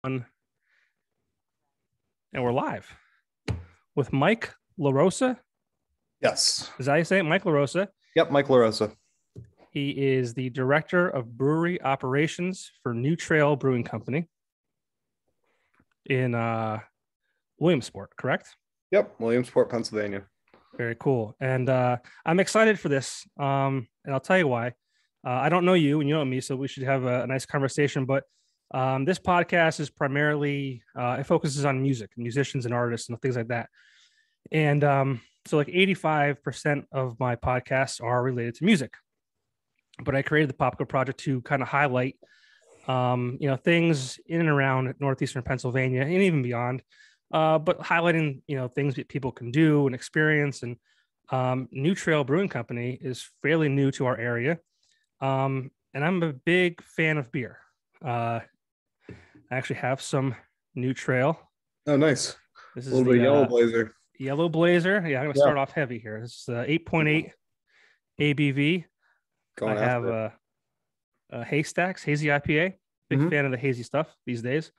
And we're live with Mike LaRosa. Yes. Is that how you say it? Mike LaRosa. Yep, Mike LaRosa. He is the director of brewery operations for New Trail Brewing Company in Williamsport, correct? Yep, Williamsport, Pennsylvania. Very cool. And I'm excited for this. And I'll tell you why. I don't know you and you know me, so we should have a nice conversation. But this podcast is primarily, it focuses on music, musicians and artists and things like that. And so like 85% of my podcasts are related to music. But I created the Popko Project to kind of highlight, things in and around northeastern Pennsylvania and even beyond. But highlighting, things that people can do and experience. And New Trail Brewing Company is fairly new to our area. And I'm a big fan of beer. I actually have some New Trail. Oh, nice. This is a little bit of Yellow Blazer. Yellow Blazer. Yeah, I'm going to start off heavy here. This is 8.8 ABV. I have a Haystax Hazy Ipa. Big fan of the hazy stuff these days.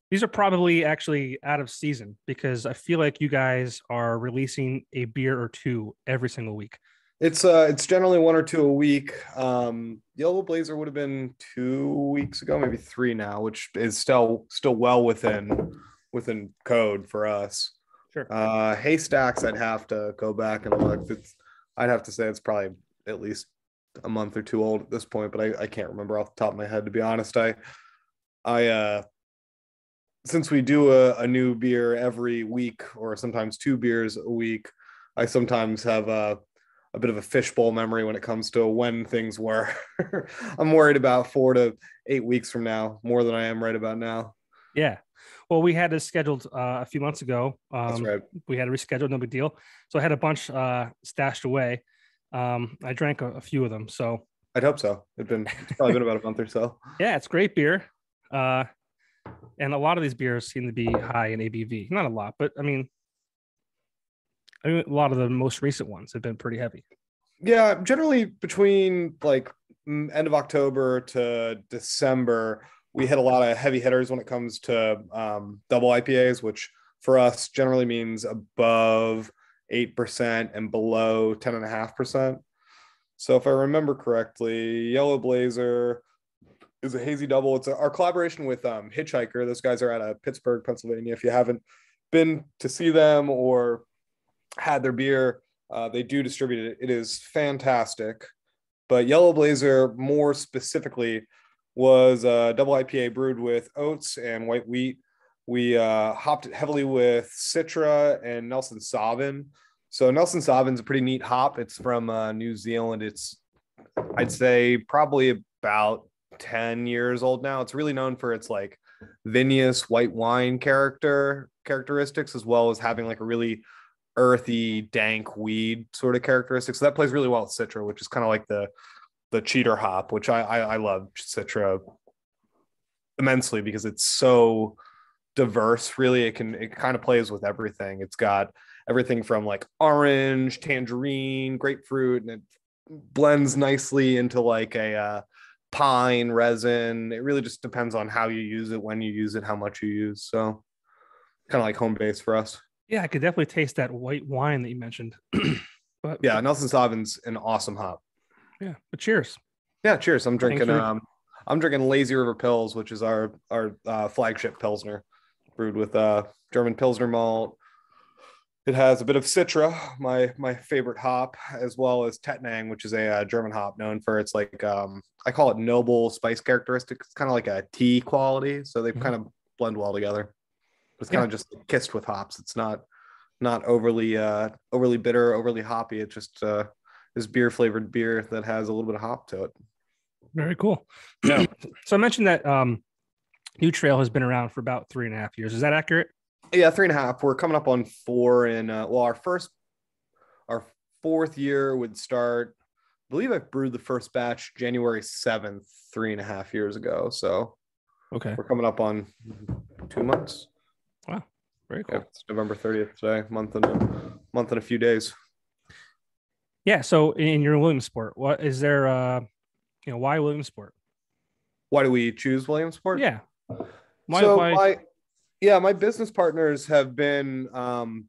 These are probably actually out of season because I feel like you guys are releasing a beer or two every single week. It's generally one or two a week. Yellow Blazer would have been 2 weeks ago, maybe 3 now, which is still well within code for us. Sure. Haystacks, I'd have to go back and look. I'd have to say it's probably at least a month or two old at this point, but I can't remember off the top of my head, to be honest. I since we do a new beer every week, or sometimes 2 beers a week, I sometimes have a bit of a fishbowl memory when it comes to when things were. I'm worried about 4 to 8 weeks from now, more than I am right about now. Yeah. Well, we had this scheduled a few months ago. That's right. We had to reschedule, no big deal. So I had a bunch stashed away. I drank a few of them. So I'd hope so. It's probably been about a month or so. Yeah, it's great beer. And a lot of these beers seem to be high in ABV. Not a lot, but I mean, a lot of the most recent ones have been pretty heavy. Yeah, generally between like end of October to December, we hit a lot of heavy hitters when it comes to double IPAs, which for us generally means above 8% and below 10.5%. So if I remember correctly, Yellow Blazer is a hazy double. It's our collaboration with Hitchhiker. Those guys are out of Pittsburgh, Pennsylvania. If you haven't been to see them or had their beer, they do distribute it. It is fantastic. But Yellow Blazer, more specifically, was a double IPA brewed with oats and white wheat. We hopped it heavily with Citra and Nelson Sauvin. So Nelson Sauvin's a pretty neat hop. It's from New Zealand. It's, I'd say, probably about 10 years old now. It's really known for its like vinous white wine characteristics, as well as having like a really earthy, dank weed sort of characteristics. So that plays really well with Citra, which is kind of like the cheater hop, which I love Citra immensely because it's so diverse. Really, it kind of plays with everything. It's got everything from like orange, tangerine, grapefruit, and it blends nicely into like a pine resin. It really just depends on how you use it, when you use it, how much you use. So kind of like home base for us. Yeah, I could definitely taste that white wine that you mentioned. But yeah, Nelson Sauvin's an awesome hop. Yeah, but cheers. Yeah, cheers. I'm drinking Lazy River Pils, which is our flagship Pilsner, brewed with German Pilsner malt. It has a bit of Citra, my favorite hop, as well as Tettnang, which is a German hop known for its like I call it noble spice characteristics. It's kind of like a tea quality, so they kind of blend well together. It's kind of just kissed with hops. It's not overly bitter, overly hoppy. It just is beer flavored beer that has a little bit of hop to it. Very cool. Yeah. So I mentioned that New Trail has been around for about 3.5 years. Is that accurate? Yeah, 3.5. We're coming up on 4 in our 4th year would start. I believe I brewed the first batch January 7th, 3.5 years ago. So okay, we're coming up on 2 months. Wow, very cool. Yeah, it's November 30th today, month and a few days. Yeah. So in your Williamsport, what is there? Why Williamsport? Why do we choose Williamsport? Yeah. Why? So Why? my business partners have been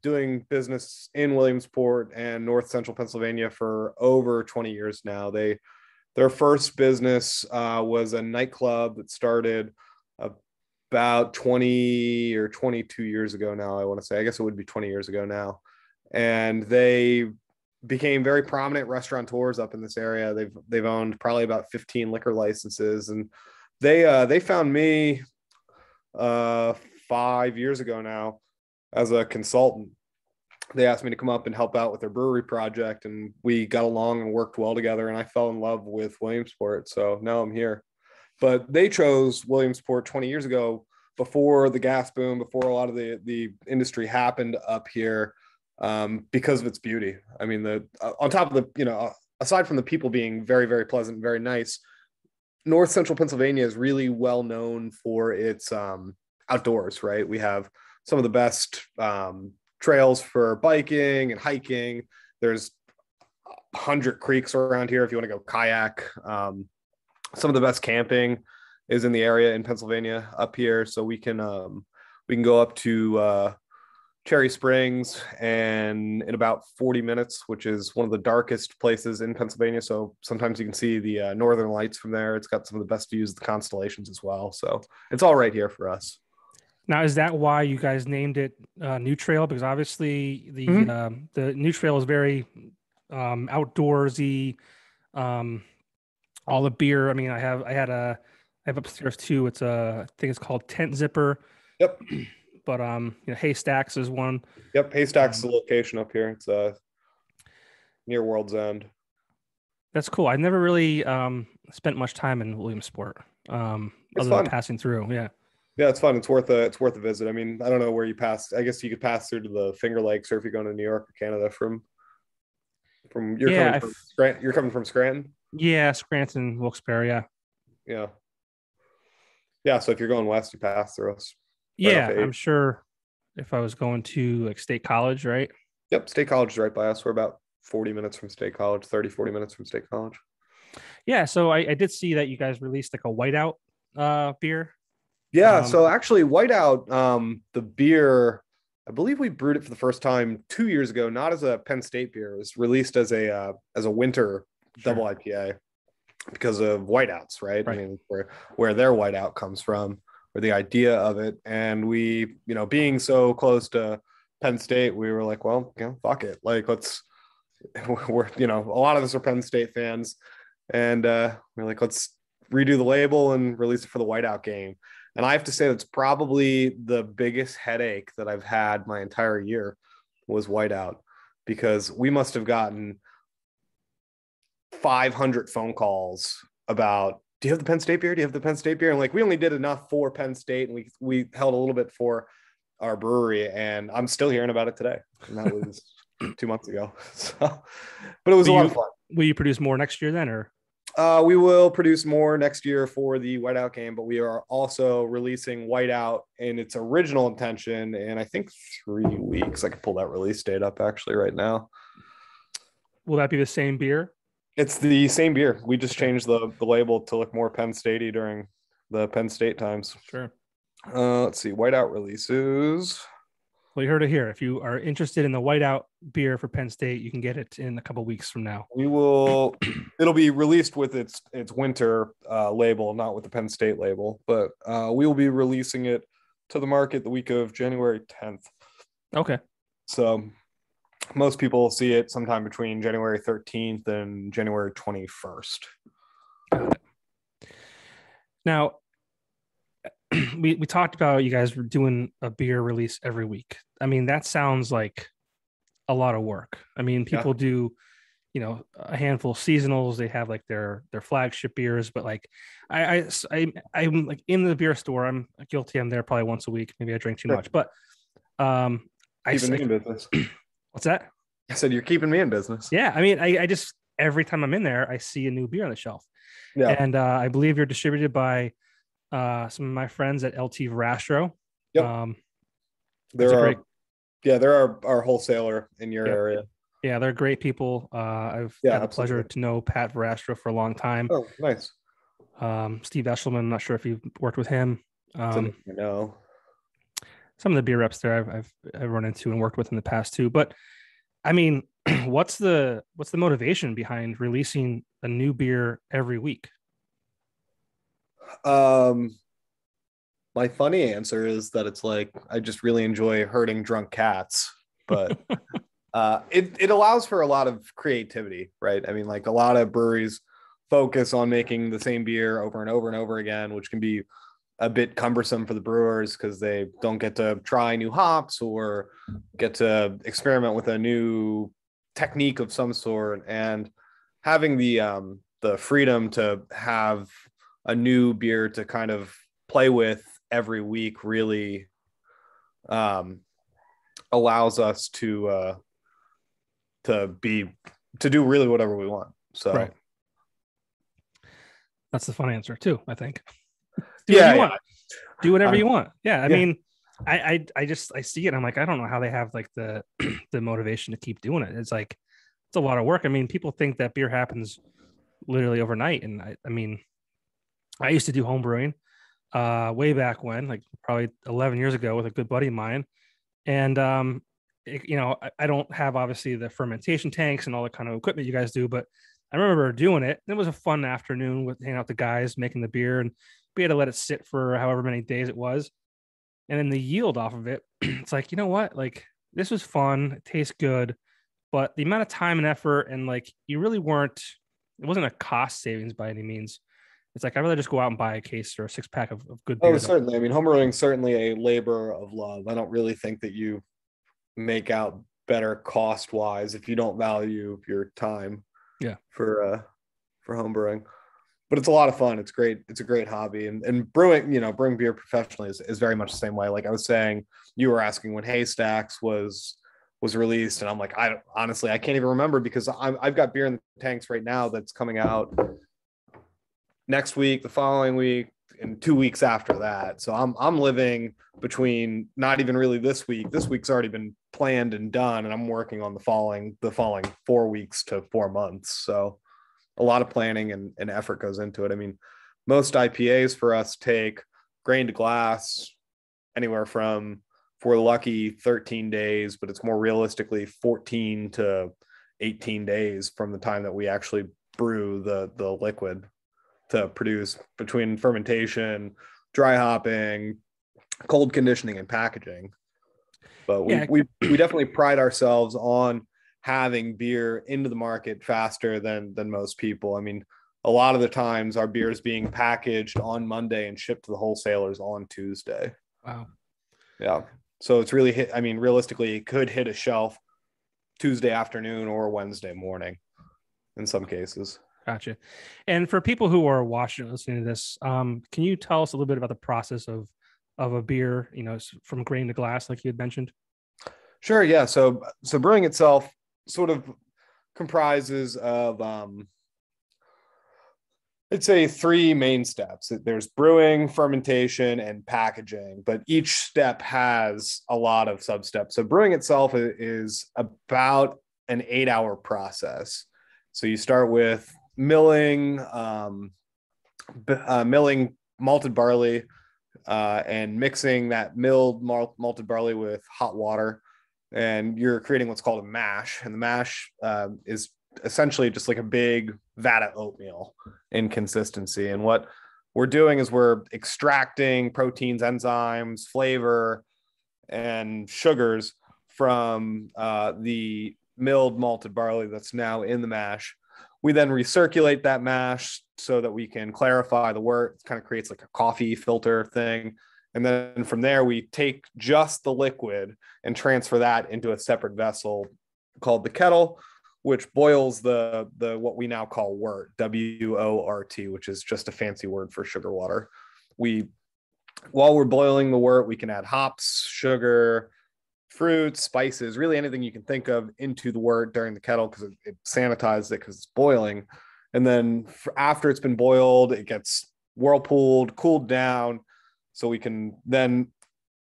doing business in Williamsport and North Central Pennsylvania for over 20 years now. Their first business was a nightclub that started about 20 or 22 years ago now, I want to say. I guess it would be 20 years ago now. And they became very prominent restaurateurs up in this area. They've owned probably about 15 liquor licenses, and they found me 5 years ago now as a consultant. They asked me to come up and help out with their brewery project, and we got along and worked well together, and I fell in love with Williamsport. So now I'm here. But they chose Williamsport 20 years ago, before the gas boom, before a lot of the industry happened up here, because of its beauty. I mean, on top of aside from the people being very, very pleasant, very nice, North Central Pennsylvania is really well known for its outdoors, right? We have some of the best trails for biking and hiking. There's 100 creeks around here if you want to go kayak. Some of the best camping is in the area in Pennsylvania up here. So we can go up to Cherry Springs and in about 40 minutes, which is one of the darkest places in Pennsylvania. So sometimes you can see the northern lights from there. It's got some of the best views of the constellations as well. So it's all right here for us. Now, is that why you guys named it New Trail? Because obviously the New Trail is very outdoorsy. All the beer. I mean, I have upstairs too. It's I think it's called Tent Zipper. Yep. But Haystax is one. Yep, Haystax is the location up here. It's near World's End. That's cool. I never really spent much time in Williamsport. Other than passing through. Yeah. Yeah, it's fun. It's worth a visit. I mean, I don't know where you pass. I guess you could pass through to the Finger Lakes, or if you're going to New York or Canada from you're coming from Scranton. Yeah, Scranton, Wilkes-Barre. Yeah. So if you're going west, you pass through us. Yeah, I'm sure. If I was going to like State College, right? Yep, State College is right by us. We're about 40 minutes from State College, 40 minutes from State College. Yeah, so I did see that you guys released like a whiteout beer. Yeah, so actually whiteout, the beer, I believe we brewed it for the first time 2 years ago, not as a Penn State beer. It was released as a winter double IPA because of whiteouts, right? I mean, where their whiteout comes from, or the idea of it. And we, being so close to Penn State, we were like, well, fuck it. Like, we're a lot of us are Penn State fans. And we're like, let's redo the label and release it for the whiteout game. And I have to say that's probably the biggest headache that I've had my entire year was whiteout, because we must have gotten 500 phone calls about, do you have the Penn State beer? Do you have the Penn State beer? And like, we only did enough for Penn State, and we held a little bit for our brewery, and I'm still hearing about it today. And that was 2 months ago. So, but it was a lot of fun. Will you produce more next year then, or? We will produce more next year for the whiteout game, but we are also releasing whiteout in its original intention in, I think, 3 weeks. I can pull that release date up actually right now. Will that be the same beer? It's the same beer. We just changed the label to look more Penn State-y during the Penn State times. Sure. Let's see. Whiteout releases. Well, you heard it here. If you are interested in the whiteout beer for Penn State, you can get it in a couple weeks from now. It'll be released with its winter label, not with the Penn State label, but we will be releasing it to the market the week of January 10th. Okay. So most people will see it sometime between January 13th and January 21st. Got it. Now, we talked about you guys were doing a beer release every week. I mean, that sounds like a lot of work. I mean, people do, a handful of seasonals. They have like their flagship beers, but like I'm like in the beer store. I'm guilty. I'm there probably once a week. Maybe I drink too much, but keeping me in business. What's that? I said you're keeping me in business. Yeah, I mean, I just every time I'm in there, I see a new beer on the shelf. Yeah, and I believe you're distributed by some of my friends at LT Verastro. Yep. They're our wholesaler in your area. Yeah, they're great people. I've had the pleasure to know Pat Verastro for a long time. Oh, nice. Steve Eshelman, I'm not sure if you've worked with him. Um, No. some of the beer reps there I've run into and worked with in the past too. But I mean, what's the motivation behind releasing a new beer every week? My funny answer is that it's like I just really enjoy herding drunk cats, but it allows for a lot of creativity, right? I mean, like a lot of breweries focus on making the same beer over and over and over again, which can be a bit cumbersome for the brewers because they don't get to try new hops or get to experiment with a new technique of some sort. And having the freedom to have a new beer to kind of play with every week really um, allows us to do really whatever we want. So Right. That's the fun answer too, I think. Do whatever yeah, you want. Do whatever you want. Yeah. I yeah. mean, I just I see it. I'm like, I don't know how they have like the the motivation to keep doing it. It's like it's a lot of work. I mean, people think that beer happens literally overnight. And I mean, I used to do home brewing way back when, like probably 11 years ago with a good buddy of mine. And I don't have obviously the fermentation tanks and all the kind of equipment you guys do, but I remember doing it. It was a fun afternoon with hanging out with the guys making the beer, and we had to let it sit for however many days it was. And then the yield off of it, it's like, you know what? Like this was fun, it tastes good, but the amount of time and effort and like you really weren't, it wasn't a cost savings by any means. It's like I'd rather just go out and buy a case or a six pack of good Oh, beer. certainly. I mean, homebrewing is certainly a labor of love. I don't really think that you make out better cost wise if you don't value your time Yeah. For homebrewing. But it's a lot of fun. It's great. It's a great hobby. And brewing, brewing beer professionally is very much the same way. Like I was saying, you were asking when Haystax was released, and I'm like, honestly I can't even remember because I've got beer in the tanks right now that's coming out next week, the following week, and 2 weeks after that. So I'm living between not even really this week. This week's already been planned and done, and I'm working on the following 4 weeks to 4 months. So a lot of planning and effort goes into it. I mean, most IPAs for us take grain to glass anywhere from, if we're lucky, 13 days, but it's more realistically 14 to 18 days from the time that we actually brew the liquid to produce, between fermentation, dry hopping, cold conditioning, and packaging. But we definitely pride ourselves on having beer into the market faster than most people. I mean, a lot of the times our beer is being packaged on Monday and shipped to the wholesalers on Tuesday. Wow. Yeah. So it's really hit. I mean, realistically, it could hit a shelf Tuesday afternoon or Wednesday morning in some cases. Gotcha. And for people who are watching and listening to this, can you tell us a little bit about the process of a beer, from grain to glass, like you had mentioned? Sure. Yeah. So brewing itself sort of comprises of I'd say three main steps. There's brewing, fermentation, and packaging, but each step has a lot of sub-steps. So brewing itself is about an 8-hour process. So you start with milling malted barley and mixing that milled malted barley with hot water. And you're creating what's called a mash. And the mash is essentially just like a big vat of oatmeal in consistency. And what we're doing is we're extracting proteins, enzymes, flavor, and sugars from the milled malted barley that's now in the mash. We then recirculate that mash so that we can clarify the wort. It kind of creates like a coffee filter thing. And then from there, we take just the liquid and transfer that into a separate vessel called the kettle, which boils the what we now call wort, W-O-R-T, which is just a fancy word for sugar water. While we're boiling the wort, we can add hops, sugar, fruits, spices, really anything you can think of into the wort during the kettle because it sanitizes it because it's boiling. And then after it's been boiled, it gets whirlpooled, cooled down, so we can then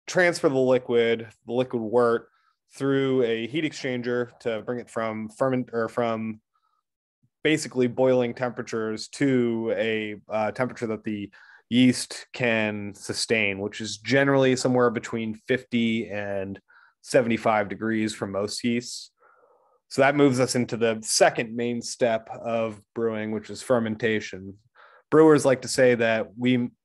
transfer the liquid wort through a heat exchanger to bring it from basically boiling temperatures to a temperature that the yeast can sustain, which is generally somewhere between 50 and 75 degrees for most yeasts. So that moves us into the second main step of brewing, which is fermentation. Brewers like to say that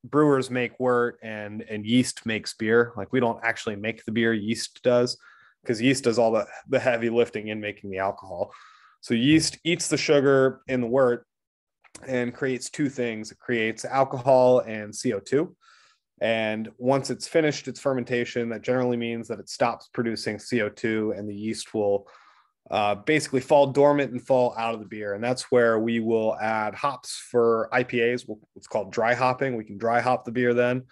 brewers make wort and yeast makes beer. Like, we don't actually make the beer, yeast does, because yeast does all the heavy lifting in making the alcohol. So yeast eats the sugar in the wort and creates two things. It creates alcohol and CO2. And once it's finished its fermentation, that generally means that it stops producing CO2 and the yeast will basically fall dormant and fall out of the beer. And that's where we will add hops for IPAs. It's called dry hopping. We can dry hop the beer then,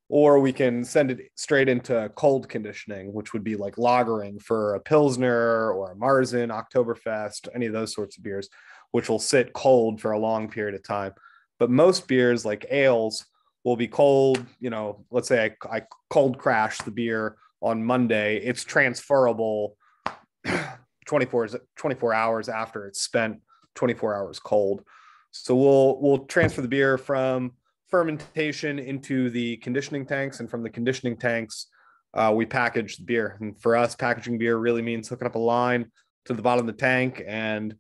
or we can send it straight into cold conditioning, which would be like lagering for a Pilsner or a Marzen, Oktoberfest, any of those sorts of beers, which will sit cold for a long period of time. But most beers, like ales, will be cold. Let's say I cold crash the beer on Monday. It's transferable 24 hours after it's spent 24 hours cold. So we'll transfer the beer from fermentation into the conditioning tanks, and from the conditioning tanks, we package the beer. And for us, packaging beer really means hooking up a line to the bottom of the tank and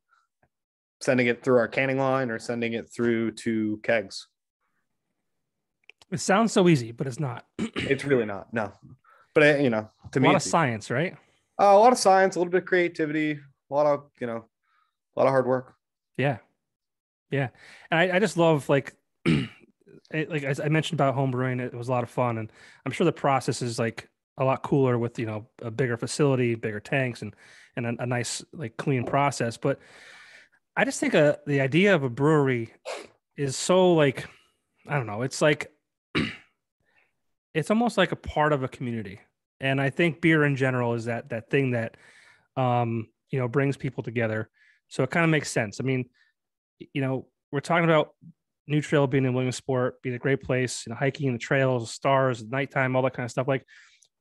sending it through our canning line or sending it through to kegs. It sounds so easy, but it's not. It's really not. No, but to me, a lot of science, right? A lot of science, a little bit of creativity, a lot of hard work. Yeah. And I just love, like, like as I mentioned about home brewing, it was a lot of fun, and I'm sure the process is like a lot cooler with a bigger facility, bigger tanks, and a nice, like, clean process. But I just think the idea of a brewery is so, like, I don't know, it's like it's almost like a part of a community, and I think beer in general is that thing that brings people together. So it kind of makes sense. I mean, we're talking about New Trail being in Williamsport, being a great place, hiking in the trails, stars, nighttime, all that kind of stuff. Like,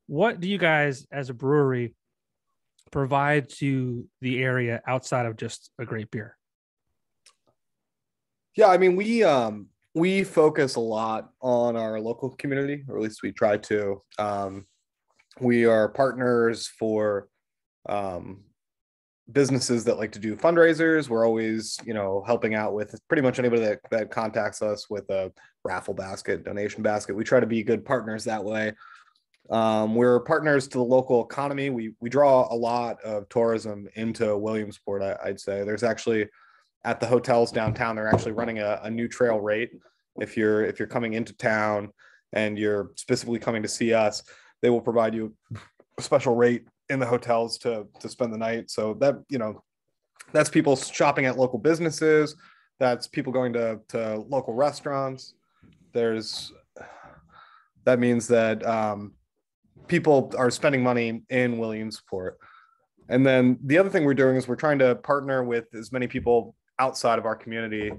what do you guys as a brewery provide to the area outside of just a great beer? Yeah, I mean, we focus a lot on our local community, or at least we try to. We are partners for businesses that like to do fundraisers. We're always, helping out with pretty much anybody that contacts us with a raffle basket, donation basket. We try to be good partners that way. We're partners to the local economy. We draw a lot of tourism into Williamsport. I'd say there's actually, at the hotels downtown, they're actually running a new trail rate. If you're coming into town and you're specifically coming to see us, they will provide you a special rate in the hotels to spend the night. So that, that's people shopping at local businesses. That's people going to local restaurants. That means that people are spending money in Williamsport. And then the other thing we're doing is we're trying to partner with as many people outside of our community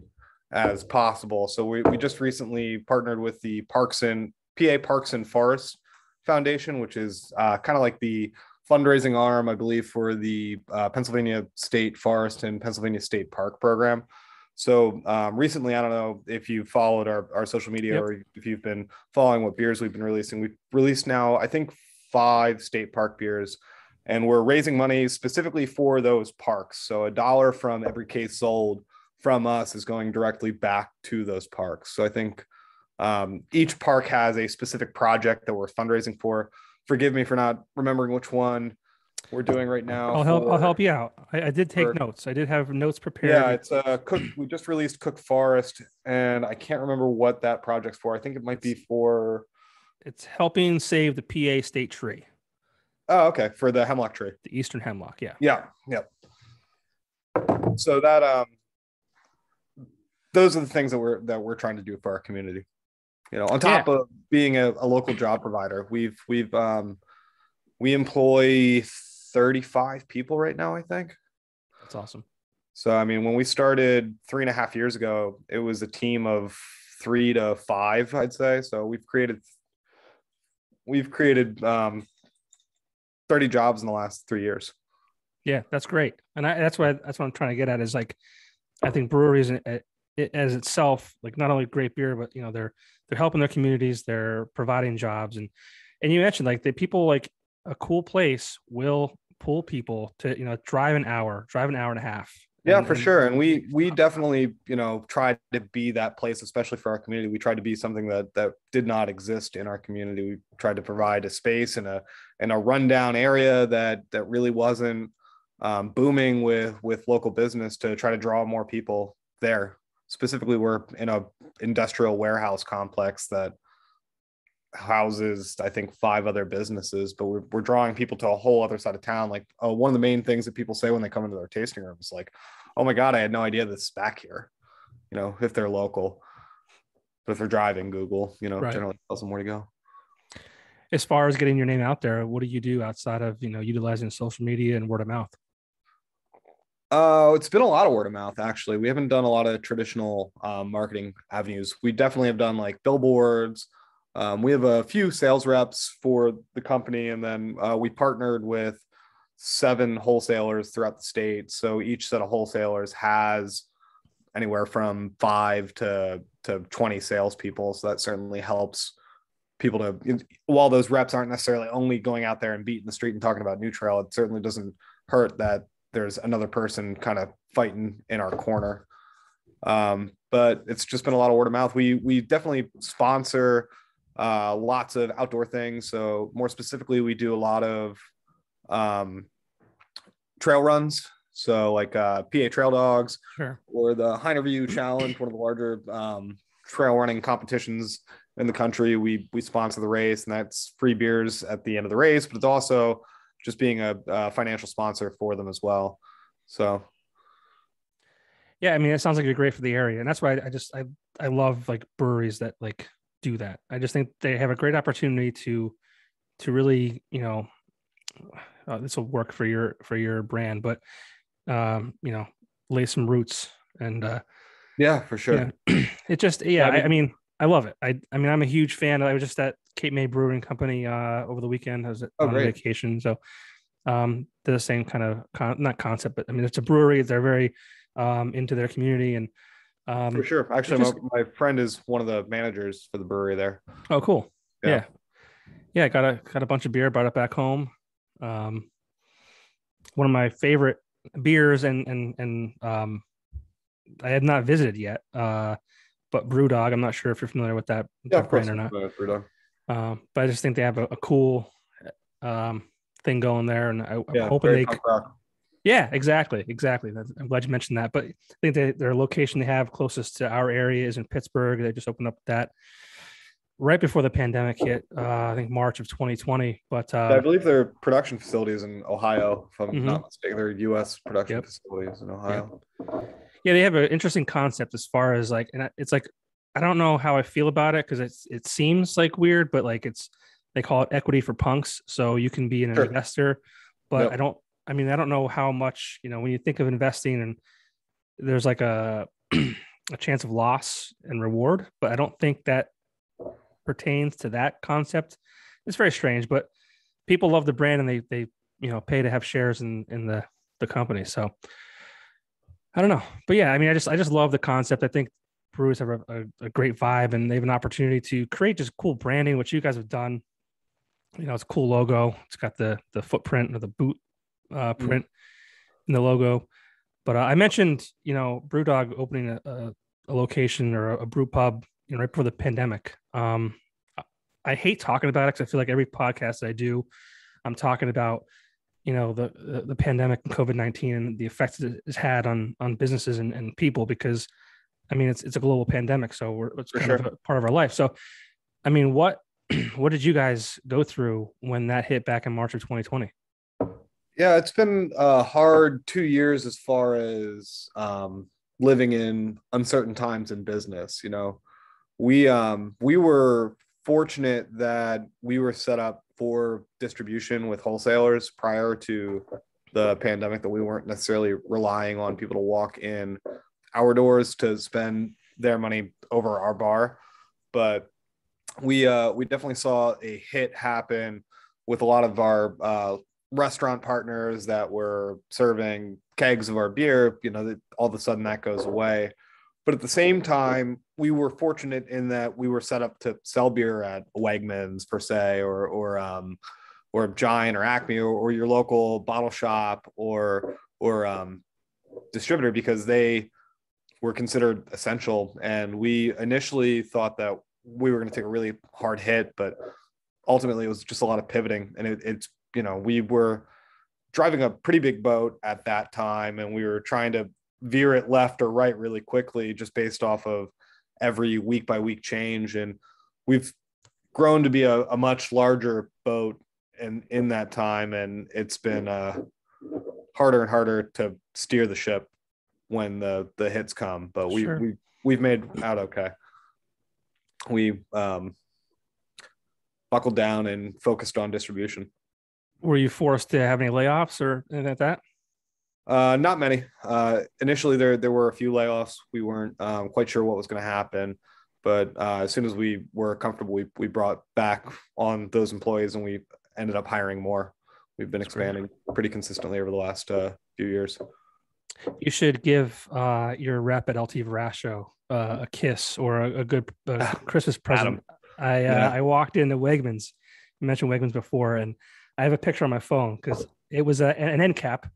as possible. So we just recently partnered with the PA Parks and Forest Foundation, which is kind of like the fundraising arm, I believe, for the Pennsylvania State Forest and Pennsylvania State Park program. So recently, I don't know if you followed our social media, yep, or if you've been following what beers we've been releasing. We've released now, I think, 5 state park beers, and we're raising money specifically for those parks. So $1 from every case sold from us is going directly back to those parks. So I think each park has a specific project that we're fundraising for. Forgive me for not remembering which one we're doing right now. I'll help you out. I did take notes. I did have notes prepared. Yeah, it's Cook. We just released Cook Forest, and I can't remember what that project's for. I think it might be for. It's helping save the PA state tree. Oh, okay, for the hemlock tree. The eastern hemlock, yeah. Yeah. So that those are the things that we're trying to do for our community. On top of being a local job provider, we employ 35 people right now, I think. That's awesome. So, I mean, when we started 3.5 years ago, it was a team of 3 to 5, I'd say. So we've created 30 jobs in the last 3 years. Yeah, that's great. And that's what I'm trying to get at is, like, I think breweries it as itself, like not only great beer, but they're helping their communities, they're providing jobs, and you mentioned like the people, like a cool place will pull people to drive an hour and a half. Yeah, for sure. And we definitely, tried to be that place, especially for our community. We tried to be something that did not exist in our community. We tried to provide a space in a rundown area that really wasn't booming with local business, to try to draw more people there. Specifically, we're in a industrial warehouse complex that houses, I think, 5 other businesses, but we're drawing people to a whole other side of town. Like, one of the main things that people say when they come into their tasting room is like, oh my God, I had no idea this is back here, if they're local. But if they're driving, Google, Right. generally tells them where to go. As far as getting your name out there, what do you do outside of, utilizing social media and word of mouth? It's been a lot of word of mouth, actually. We haven't done a lot of traditional marketing avenues. We definitely have done like billboards. We have a few sales reps for the company, and then we partnered with 7 wholesalers throughout the state. So each set of wholesalers has anywhere from 5 to 20 salespeople. So that certainly helps people to, while those reps aren't necessarily only going out there and beating the street and talking about New Trail, it certainly doesn't hurt that there's another person kind of fighting in our corner. But it's just been a lot of word of mouth. We definitely sponsor lots of outdoor things. So more specifically, we do a lot of trail runs. So like PA Trail Dogs, Sure. or the Heinerview Challenge, one of the larger trail running competitions in the country. We sponsor the race, and that's free beers at the end of the race, but it's also just being a financial sponsor for them as well. So yeah, I mean, it sounds like you're great for the area, and that's why I love like breweries that like do that. I just think they have a great opportunity to really, this will work for your brand, but lay some roots and yeah, for sure. it just I mean, I love it. I mean, I'm a huge fan. I was just at Cape May Brewing Company over the weekend. I was on vacation, so did the same kind of not concept, but I mean, it's a brewery. They're very into their community, and for sure. Actually, my friend is one of the managers for the brewery there. Oh, cool. Yeah. Got a bunch of beer, brought it back home. One of my favorite beers, and I have not visited yet. But Brewdog, I'm not sure if you're familiar with that brand or not. But I just think they have a cool thing going there, and I'm hoping they. Yeah, exactly. I'm glad you mentioned that. But I think their location they have closest to our area is in Pittsburgh. They just opened up that right before the pandemic hit. I think March of 2020. But I believe their production facilities in Ohio, if I'm not mistaken. Their U.S. production facilities in Ohio. Yeah, they have an interesting concept as far as like, and it's like, I don't know how I feel about it, because it seems like weird, but like they call it equity for punks. So you can be an investor, but I don't know how much, when you think of investing, and there's like a chance of loss and reward, but I don't think that pertains to that concept. It's very strange, but people love the brand, and they pay to have shares in the company. So I don't know, but yeah, I mean, I just love the concept. I think breweries have a great vibe, and they have an opportunity to create just cool branding, which you guys have done. It's a cool logo. It's got the footprint or the boot print in the logo. But I mentioned, Brewdog opening a location or a brew pub, right before the pandemic. I hate talking about it, because I feel like every podcast that I do, I'm talking about, the pandemic and COVID-19 and the effects it's had on businesses and people, because I mean, it's a global pandemic. So it's kind of a part of our life. So, I mean, what did you guys go through when that hit back in March of 2020? Yeah, it's been a hard 2 years as far as living in uncertain times in business. We were fortunate that we were set up for distribution with wholesalers prior to the pandemic, that we weren't necessarily relying on people to walk in our doors to spend their money over our bar. But we definitely saw a hit happen with a lot of our restaurant partners that were serving kegs of our beer. All of a sudden that goes away. But But at the same time, we were fortunate in that we were set up to sell beer at Wegmans per se, or Giant or Acme, or your local bottle shop or distributor, because they were considered essential. And we initially thought that we were going to take a really hard hit, but ultimately it was just a lot of pivoting. And it's, we were driving a pretty big boat at that time, and we were trying to veer it left or right really quickly, just based off of every week by week change. And we've grown to be a much larger boat in that time. And it's been harder and harder to steer the ship when the hits come, but we've made out okay. We buckled down and focused on distribution. Were you forced to have any layoffs or anything like that? Not many. Initially, there were a few layoffs. We weren't quite sure what was going to happen, but as soon as we were comfortable, we brought back on those employees, and we ended up hiring more. We've been expanding pretty consistently over the last few years. You should give your rep at LT Verasco a kiss or a good Christmas present. I walked into Wegmans. You mentioned Wegmans before, and I have a picture on my phone because it was an end cap.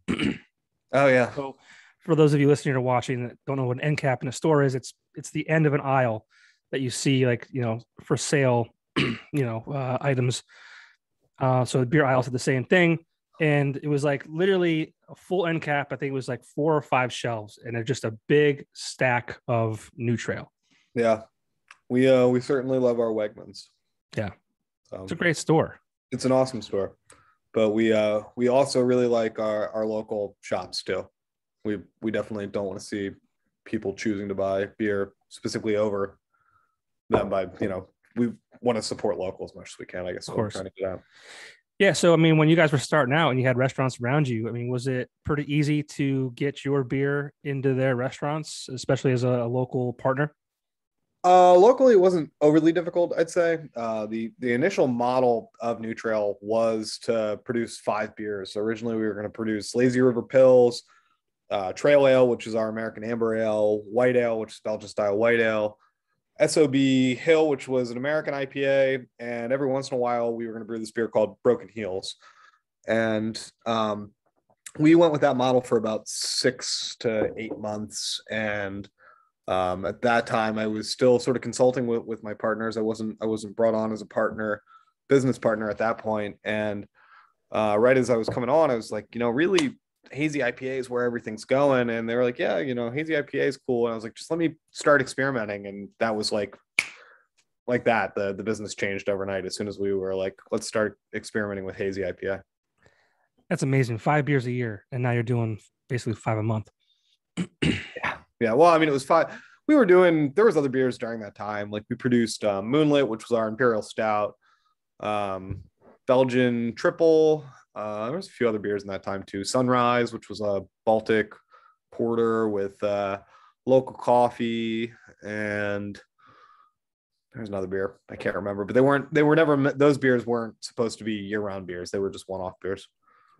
Oh yeah. So for those of you listening or watching that don't know what an end cap in a store is, it's the end of an aisle that you see, like, for sale, items. So the beer aisles are the same thing. And it was like literally a full end cap. I think it was like 4 or 5 shelves, and they're just a big stack of New Trail. Yeah. We certainly love our Wegmans. Yeah. It's a great store. It's an awesome store. But we also really like our local shops too. We definitely don't want to see people choosing to buy beer specifically over them by, we want to support local as much as we can, I guess. Of course. Trying to get out. Yeah. So, I mean, when you guys were starting out and you had restaurants around you, I mean, was it pretty easy to get your beer into their restaurants, especially as a local partner? Locally, it wasn't overly difficult, I'd say. The initial model of New Trail was to produce 5 beers. So originally, we were going to produce Lazy River Pills, Trail Ale, which is our American Amber Ale, White Ale, which is Belgian style White Ale, SOB Hill, which was an American IPA, and every once in a while, we were going to brew this beer called Broken Heels. And we went with that model for about 6 to 8 months, and at that time, I was still sort of consulting with my partners. I wasn't brought on as a business partner at that point. And right as I was coming on, I was like, really, hazy IPA is where everything's going. And they were like, yeah, hazy IPA is cool. And I was like, just let me start experimenting. And that was like that. The business changed overnight as soon as we were like, let's start experimenting with hazy IPA. That's amazing. 5 beers a year, and now you're doing basically 5 a month. Yeah. Well, I mean, it was 5. There was other beers during that time. Like we produced Moonlit, which was our Imperial Stout, Belgian Triple. There was a few other beers in that time too. Sunrise, which was a Baltic porter with local coffee, and there's another beer I can't remember, but those beers weren't supposed to be year-round beers. They were just one-off beers.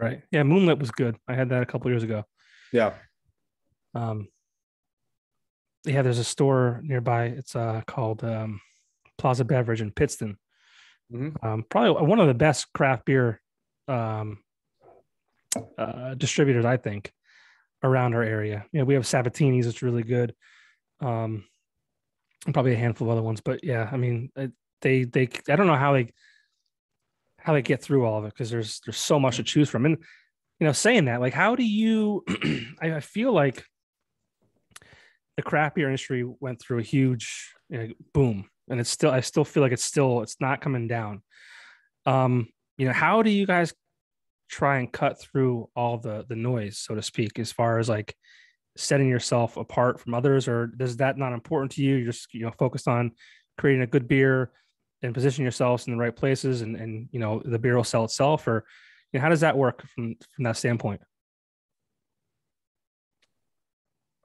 Right. Yeah, Moonlit was good. I had that a couple years ago. Yeah. Yeah, there's a store nearby. It's called Plaza Beverage in Pittston. Mm-hmm. Probably one of the best craft beer distributors, I think, around our area. We have Sabatini's. It's really good. And probably a handful of other ones, but yeah, I mean, they I don't know how they get through all of it, because there's so much to choose from. And saying that, like, how do you? I feel like the craft beer industry went through a huge boom, and I still feel like it's not coming down. How do you guys try and cut through all the noise, so to speak, as far as like setting yourself apart from others, or is that not important to you? You're just focused on creating a good beer and position yourselves in the right places, and the beer will sell itself, or how does that work from that standpoint?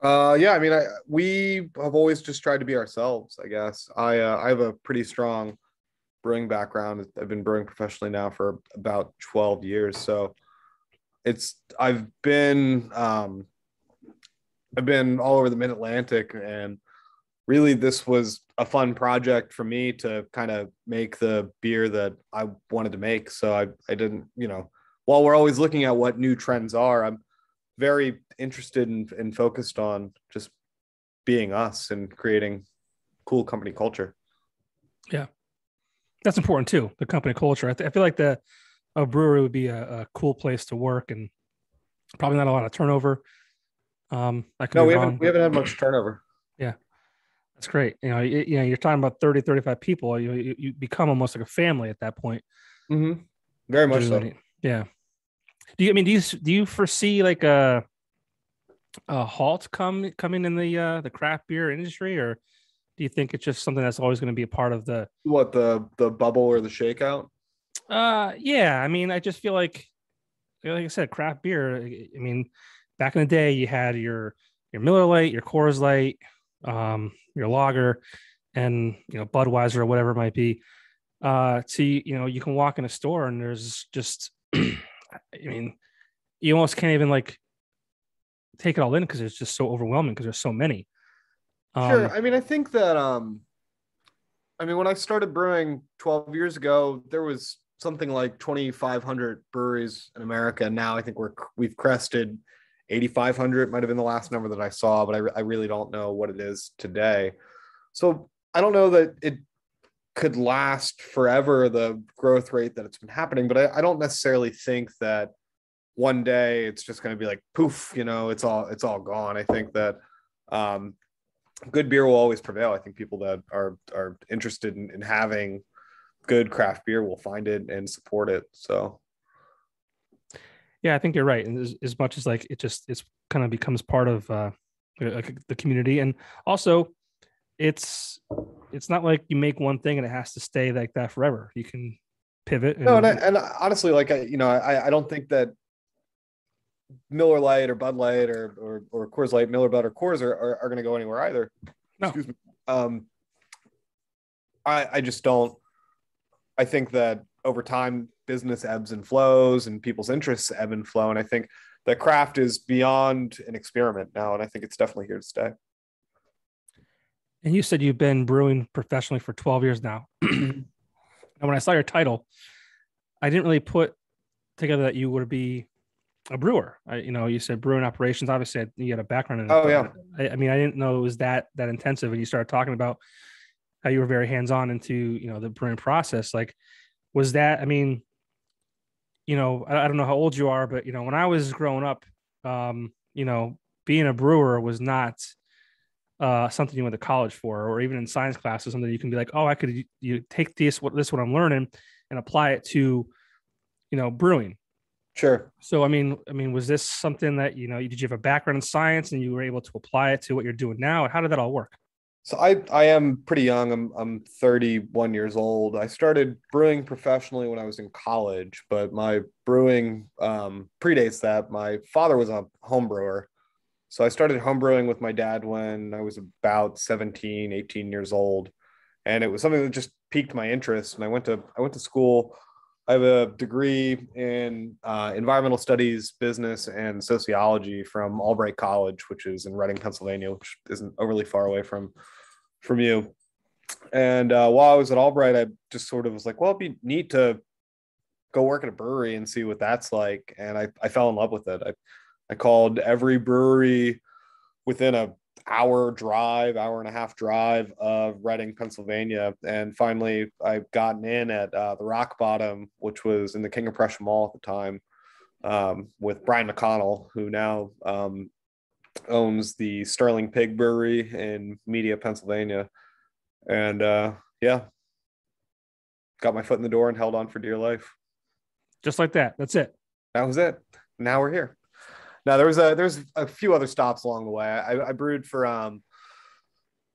Yeah, I mean, we have always just tried to be ourselves, I guess. I have a pretty strong brewing background. I've been brewing professionally now for about 12 years. So I've been all over the mid-Atlantic, and really this was a fun project for me to kind of make the beer that I wanted to make. So I didn't, while we're always looking at what new trends are, I'm very interested and focused on just being us and creating cool company culture. Yeah, that's important too. The company culture. I feel like a brewery would be a cool place to work, and probably not a lot of turnover. I could No, be we wrong. haven't had much turnover. Yeah, that's great. You're talking about 30, 35 people. You become almost like a family at that point. Mm-hmm. Very much so. Yeah. Do you foresee like a halt coming in the craft beer industry, or do you think it's just something that's always going to be a part of the bubble or the shakeout? Yeah, I mean, I just feel like I said, craft beer. I mean, back in the day, you had your Miller Lite, your Coors Light, your lager, and Budweiser or whatever it might be. So you can walk in a store and there's just, I mean, you almost can't even like take it all in because it's just so overwhelming because there's so many. Sure. I mean, I think that when I started brewing 12 years ago, there was something like 2,500 breweries in America. And now I think we've crested 8,500. Might have been the last number that I saw, but I really don't know what it is today. So I don't know that it could last forever, the growth rate that it's been happening, but I don't necessarily think that one day it's just going to be like poof, it's all gone. I think that good beer will always prevail. I think people that are interested in having good craft beer will find it and support it. So yeah, I think you're right. And as much as like it's kind of becomes part of the community, and also it's not like you make one thing and it has to stay like that forever. You can pivot. And honestly, like I don't think that Miller Lite or Bud Light or Coors Light, Miller Bud or Coors are going to go anywhere either. No. Excuse me. I just don't. I think that over time, business ebbs and flows, and people's interests ebb and flow. And I think that craft is beyond an experiment now, and I think it's definitely here to stay. And you said you've been brewing professionally for 12 years now. And when I saw your title, I didn't really put together that you would be a brewer. You said brewing operations. Obviously, you had a background in it. Oh yeah. I mean, I didn't know it was that intensive. And you started talking about how you were very hands-on into the brewing process. Like, was that? I mean, I don't know how old you are, but when I was growing up, being a brewer was not something you went to college for, or even in science classes, something you can be like, oh, you take what I'm learning and apply it to brewing. Sure. So, I mean, was this something that, did you have a background in science and you were able to apply it to what you're doing now? How did that all work? So I am pretty young. I'm 31 years old. I started brewing professionally when I was in college, but my brewing predates that. My father was a home brewer. So I started home brewing with my dad when I was about 17, 18 years old. And it was something that just piqued my interest. And I went to school. I have a degree in environmental studies, business, and sociology from Albright College, which is in Reading, Pennsylvania, which isn't overly far away from you. And while I was at Albright, I just sort of was like, well, it'd be neat to go work at a brewery and see what that's like. And I fell in love with it. I called every brewery within an hour and a half drive of Reading, Pennsylvania. And finally, I've gotten in at the Rock Bottom, which was in the King of Prussia Mall at the time, with Brian McConnell, who now owns the Sterling Pig Brewery in Media, Pennsylvania. And yeah, got my foot in the door and held on for dear life. Just like that. That's it. That was it. Now we're here. Now there's a few other stops along the way. I brewed for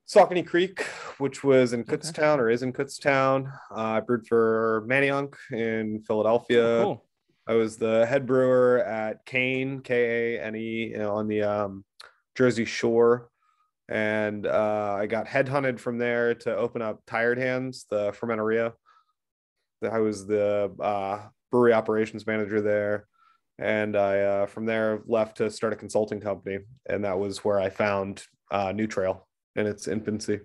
Saucony Creek, which was in Kutztown, or is in Kutztown. I brewed for Manayunk in Philadelphia. Oh, cool. I was the head brewer at Kane, Kane, on the Jersey Shore. And I got headhunted from there to open up Tired Hands, the fermenteria. I was the brewery operations manager there. And I, from there, left to start a consulting company. And that was where I found New Trail. in its infancy.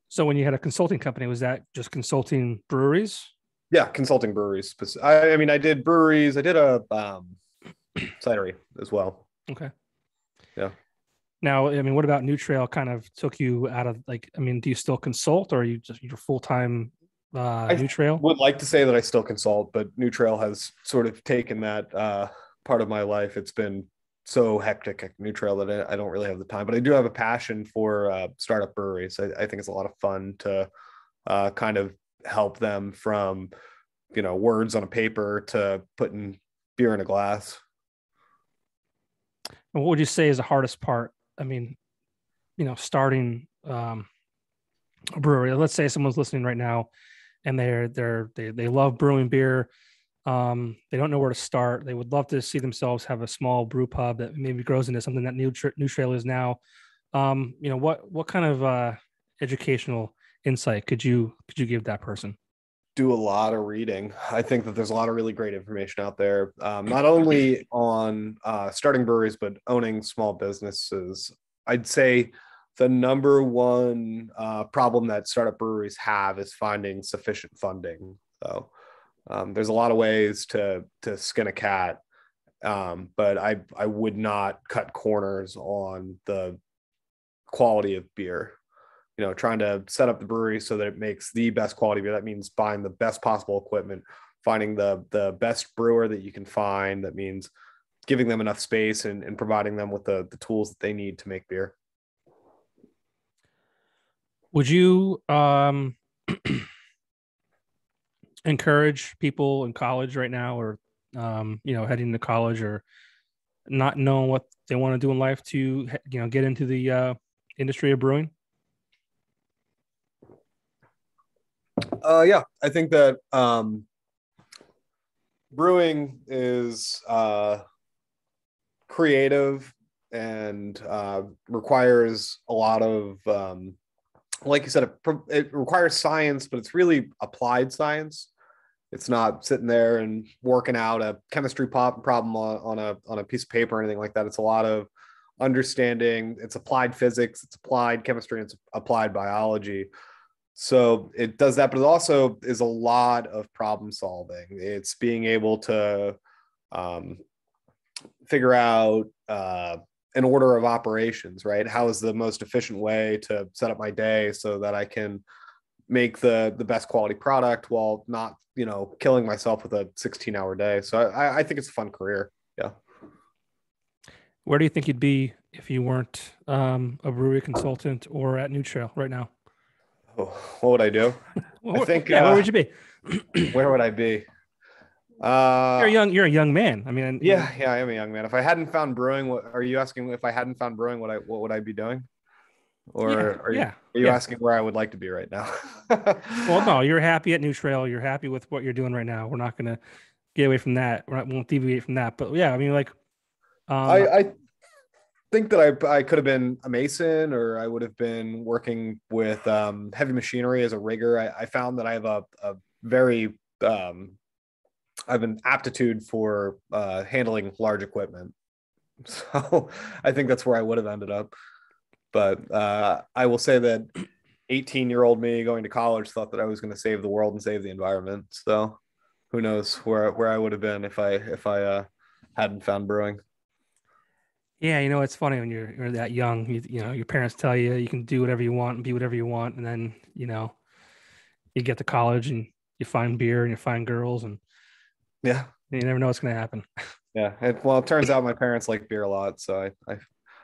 So when you had a consulting company, was that just consulting breweries? Yeah, consulting breweries. I mean, I did breweries. I did a cidery as well. Okay. Yeah. Now, I mean, what about New Trail kind of took you out of like, I mean, do you still consult or are you just your full-time New I Trail? would like to say that I still consult, but New Trail has sort of taken that part of my life. It's been so hectic at New Trail that I don't really have the time, but I do have a passion for startup breweries. I think it's a lot of fun to kind of help them from, words on a paper to putting beer in a glass. And what would you say is the hardest part? I mean, starting a brewery. Let's say someone's listening right now and they love brewing beer. They don't know where to start. They would love to see themselves have a small brew pub that maybe grows into something that New Trail is now. What kind of educational insight could you give that person? Do a lot of reading. I think that there's a lot of really great information out there, not only on starting breweries, but owning small businesses. I'd say the number one problem that startup breweries have is finding sufficient funding. So there's a lot of ways to skin a cat, but I would not cut corners on the quality of beer. Trying to set up the brewery so that it makes the best quality beer. That means buying the best possible equipment, finding the best brewer that you can find. That means giving them enough space and providing them with the tools that they need to make beer. Would you encourage people in college right now or heading to college or not knowing what they want to do in life to get into the industry of brewing? Yeah, I think that brewing is creative and requires a lot of, like you said, it requires science, but it's really applied science. It's not sitting there and working out a chemistry problem on a piece of paper or anything like that. It's a lot of understanding. It's applied physics, it's applied chemistry, it's applied biology. So it does that, but it also is a lot of problem solving. It's being able to figure out an order of operations, right? How is the most efficient way to set up my day so that I can make the best quality product while not, killing myself with a 16-hour day. So I think it's a fun career. Yeah. Where do you think you'd be if you weren't a brewery consultant or at New Trail right now? Oh, what would I do? I think, where would you be? Where would I be? You're a young man. I mean, yeah, I am a young man. If I hadn't found brewing, what are you asking? If I hadn't found brewing, what would I be doing? Or are you asking where I would like to be right now? Well, no, you're happy at New Trail. You're happy with what you're doing right now. We're not going to get away from that. Won't deviate from that. But yeah, I mean, like, I think that I could have been a mason, or I would have been working with heavy machinery as a rigger. I found that I have a very I have an aptitude for handling large equipment. So I think that's where I would have ended up. But I will say that 18-year-old me going to college thought that I was going to save the world and save the environment. So who knows where I would have been if I hadn't found brewing. Yeah, it's funny when you're that young. Your parents tell you you can do whatever you want and be whatever you want, and then you get to college and you find beer and you find girls, and yeah, you never know what's going to happen. Yeah, it turns out my parents like beer a lot, so I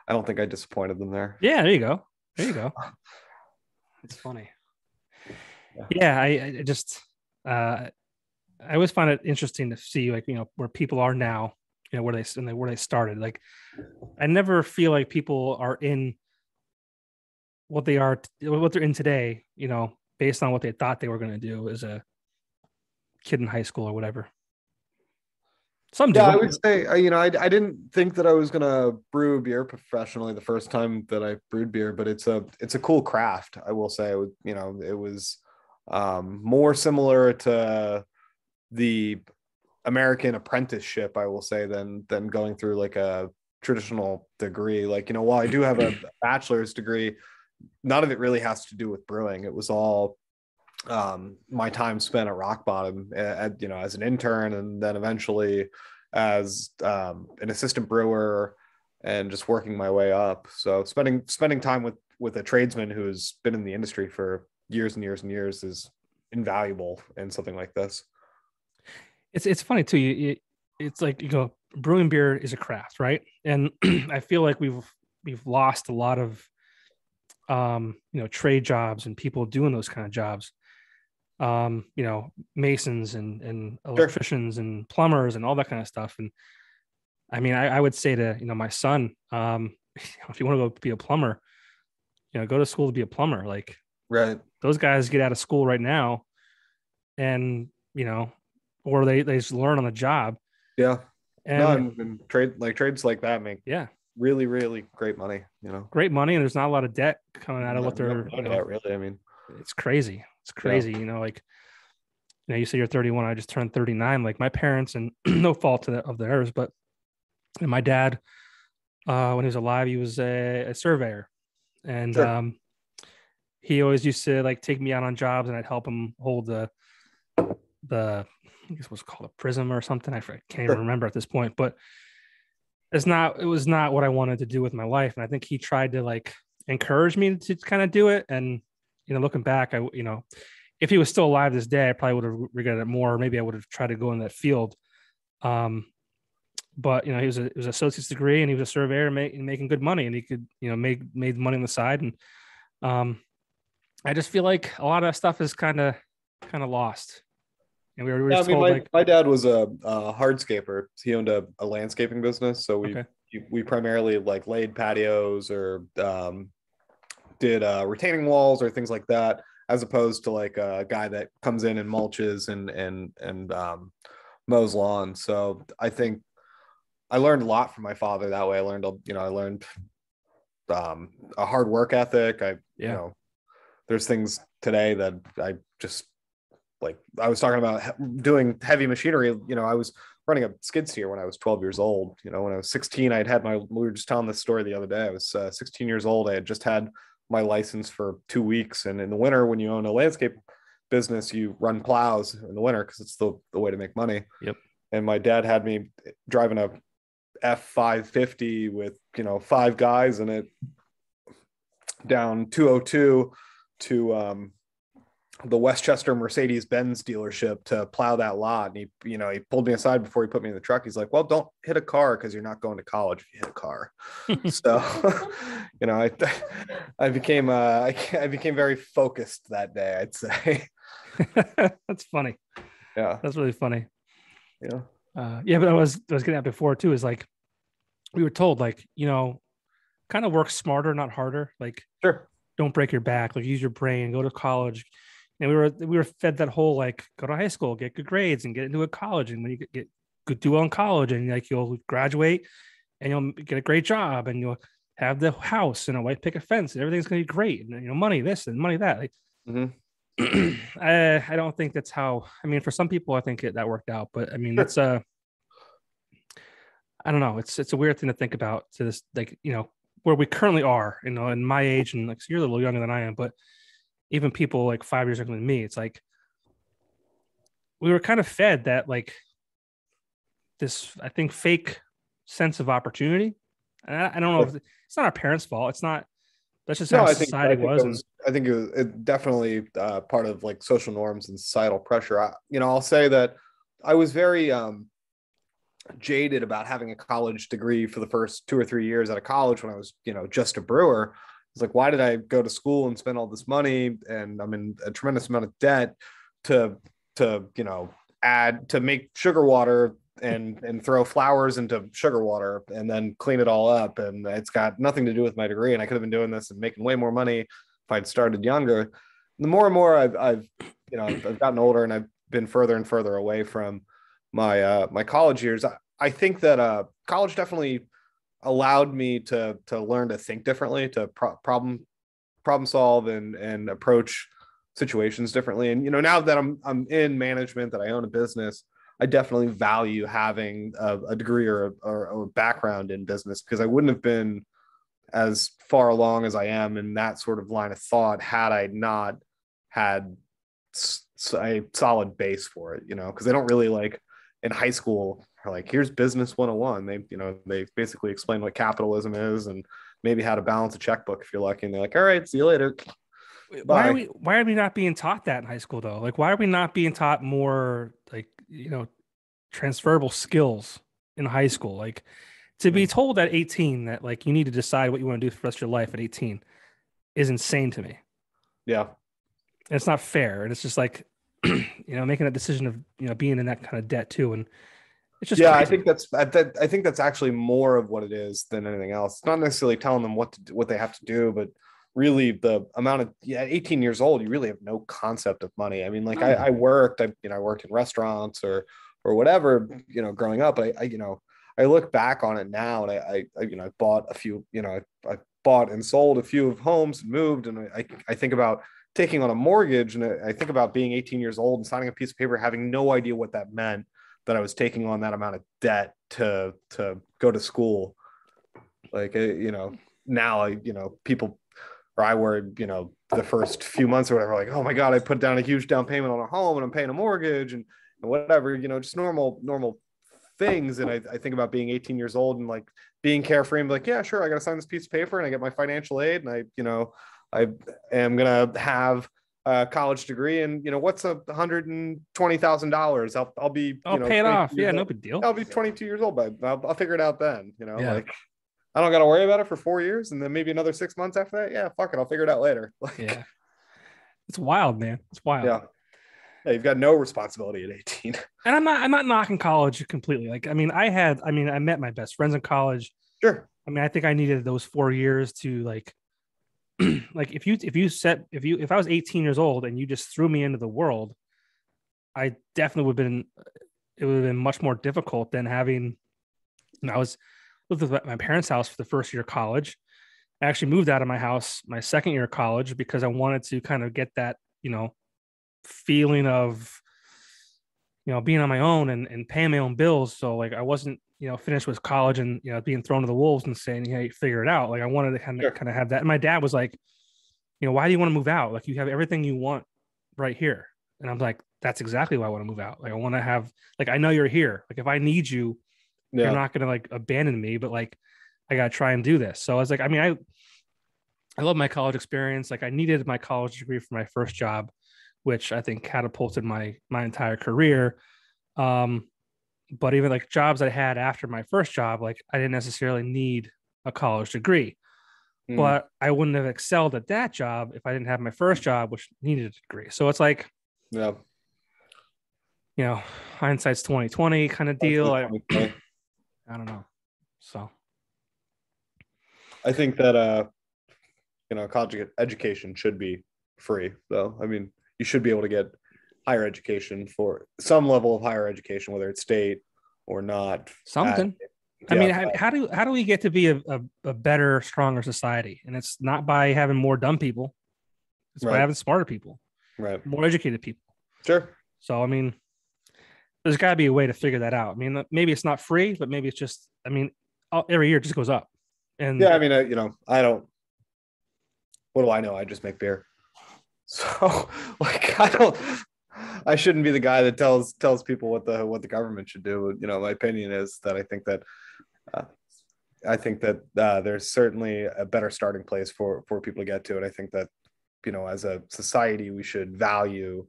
don't think I disappointed them there. Yeah, there you go. It's funny. Yeah, I just I always find it interesting to see where people are now, where they started. Like, I never feel like people are in what they're in today, based on what they thought they were going to do as a kid in high school or whatever. Some do. Yeah, I would say, I didn't think that I was gonna brew beer professionally the first time that I brewed beer, but it's a cool craft. I will say, it was more similar to the American apprenticeship, I will say, than going through like a traditional degree. Like, while I do have a bachelor's degree, none of it really has to do with brewing. It was all my time spent at rock bottom, as an intern, and then eventually as an assistant brewer, and just working my way up. So spending time with a tradesman who's been in the industry for years and years and years is invaluable in something like this. It's funny too. It's like, brewing beer is a craft, right? And I feel like we've lost a lot of trade jobs and people doing those kind of jobs. Masons and electricians and plumbers and all that kind of stuff. And I mean, I would say to, my son, if you want to go be a plumber, go to school to be a plumber. Like, right. Those guys get out of school right now and, or they just learn on the job. Yeah. And trades like that make really, really great money, great money. And there's not a lot of debt coming out of what they're, debt, really. I mean, it's crazy. It's crazy. Yeah. You say you're 31. I just turned 39. Like my parents, and no fault of theirs, but my dad, when he was alive, he was a surveyor, and sure. He always used to like take me out on jobs, and I'd help him hold the I guess what's called a prism or something. I can't even remember at this point, but it was not what I wanted to do with my life. And I think he tried to like encourage me to kind of do it. And, looking back, if he was still alive this day, I probably would have regretted it more. Maybe I would have tried to go in that field. But he was it was an associate's degree, and he was a surveyor making good money, and he could, made money on the side. And I just feel like a lot of that stuff is kind of lost. And we were just told, my dad was a hardscaper. He owned a landscaping business. So we primarily like laid patios or did retaining walls or things like that, as opposed to like a guy that comes in and mulches and mows lawns. So I think I learned a lot from my father that way. I learned a hard work ethic. There's things today that I just like. I was talking about doing heavy machinery. I was running a skid steer when I was 12 years old. When I was 16, we were just telling this story the other day. I was 16 years old. I had just had my license for 2 weeks. And in the winter, when you own a landscape business, you run plows in the winter because it's the way to make money. Yep. And my dad had me driving a F550 with, 5 guys in it down 202 to the Westchester Mercedes-Benz dealership to plow that lot. And he pulled me aside before he put me in the truck. He's like, well, don't hit a car because you're not going to college if you hit a car. So, I became very focused that day, I'd say. That's funny. Yeah. That's really funny. Yeah. But I was getting at before too, is like, we were told like, kind of work smarter, not harder. Like, sure. Don't break your back, like use your brain, go to college. And we were fed that whole like, go to high school, get good grades, and get into a college. And when you do well in college, and like you'll graduate, and you'll get a great job, and you'll have the house and a white picket fence, and everything's gonna be great. And money this and money that. Like, I don't think that's how. I mean, for some people, I think that worked out, but I mean, that's I don't know. It's a weird thing to think about. To this, like, where we currently are, in my age, and like, so you're a little younger than I am, but even people like 5 years younger than me, it's like we were kind of fed that like this, I think, fake sense of opportunity. And I don't know if it's not our parents' fault. It's not. That's just how society was. I think it definitely part of like social norms and societal pressure. I'll say that I was very jaded about having a college degree for the first 2 or 3 years out of college when I was, just a brewer. It's like, why did I go to school and spend all this money? And I'm in a tremendous amount of debt to add to make sugar water and throw flowers into sugar water and then clean it all up. And it's got nothing to do with my degree. And I could have been doing this and making way more money if I'd started younger. The more and more I've gotten older, and I've been further and further away from my college years. I think that college definitely allowed me to learn to think differently, to problem solve and approach situations differently. And now that I'm in management, that I own a business, I definitely value having a degree or a background in business, because I wouldn't have been as far along as I am in that sort of line of thought had I not had a solid base for it, because they don't really like in high school are like, here's business 101. They basically explain what capitalism is and maybe how to balance a checkbook if you're lucky. And they're like, all right, see you later. Why are we not being taught that in high school though? Like, why are we not being taught more like, transferable skills in high school? Like, to be told at 18 that like you need to decide what you want to do for the rest of your life at 18 is insane to me. Yeah. And it's not fair. And it's just like, making a decision of, being in that kind of debt too. And it's just, yeah, crazy. I think that's actually more of what it is than anything else. It's not necessarily telling them what they have to do, but really the amount of, at 18 years old, you really have no concept of money. I mean, like I worked in restaurants or whatever, growing up. I look back on it now, and I bought a few, I bought and sold a few of homes and moved. And I think about taking on a mortgage, and I think about being 18 years old and signing a piece of paper, having no idea what that meant, that I was taking on that amount of debt to go to school. Like, now, people, or I were, the first few months or whatever, like, oh my God, I put down a huge down payment on a home and I'm paying a mortgage and whatever, just normal things. And I think about being 18 years old and like being carefree and be like, yeah, sure, I got to sign this piece of paper and I get my financial aid, and I am going to have a college degree, and what's $120,000? I'll pay it off. Yeah, no big deal. I'll be 22 years old, but I'll figure it out then. Yeah. Like I don't got to worry about it for 4 years, and then maybe another 6 months after that. Yeah, fuck it, I'll figure it out later. Like, yeah, it's wild, man. It's wild. Yeah, you've got no responsibility at 18. And I'm not knocking college completely. Like, I met my best friends in college. Sure. I mean, I think I needed those 4 years to like, like if I was 18 years old and you just threw me into the world, I definitely it would have been much more difficult than having, I lived with my parents' house for the first year of college. I actually moved out of my house my second year of college because I wanted to kind of get that, feeling of, being on my own and paying my own bills. So like, I wasn't, finished with college and, being thrown to the wolves and saying, hey, figure it out. Like I wanted to kind of have that. And my dad was like, why do you want to move out? Like you have everything you want right here. And I'm like, that's exactly why I want to move out. Like I want to have, like, I know you're here. Like if I need you, you're not going to like abandon me, but like, I got to try and do this. So I was like, I love my college experience. Like I needed my college degree for my first job, which I think catapulted my entire career. But even like jobs I had after my first job, like I didn't necessarily need a college degree, but I wouldn't have excelled at that job if I didn't have my first job, which needed a degree. So it's like, hindsight's 2020 kind of deal. I don't know. So I think that, college education should be free though. I mean, you should be able to get higher education, for some level of higher education, whether it's state or not. Something. How do we get to be a better, stronger society? And it's not by having more dumb people. It's by having smarter people, right? More educated people. Sure. So, there's got to be a way to figure that out. Maybe it's not free, but maybe it's just, every year it just goes up. And yeah, I don't, what do I know? I just make beer. So like, I shouldn't be the guy that tells people what the government should do. My opinion is that I think that there's certainly a better starting place for people to get to. And I think that, as a society, we should value,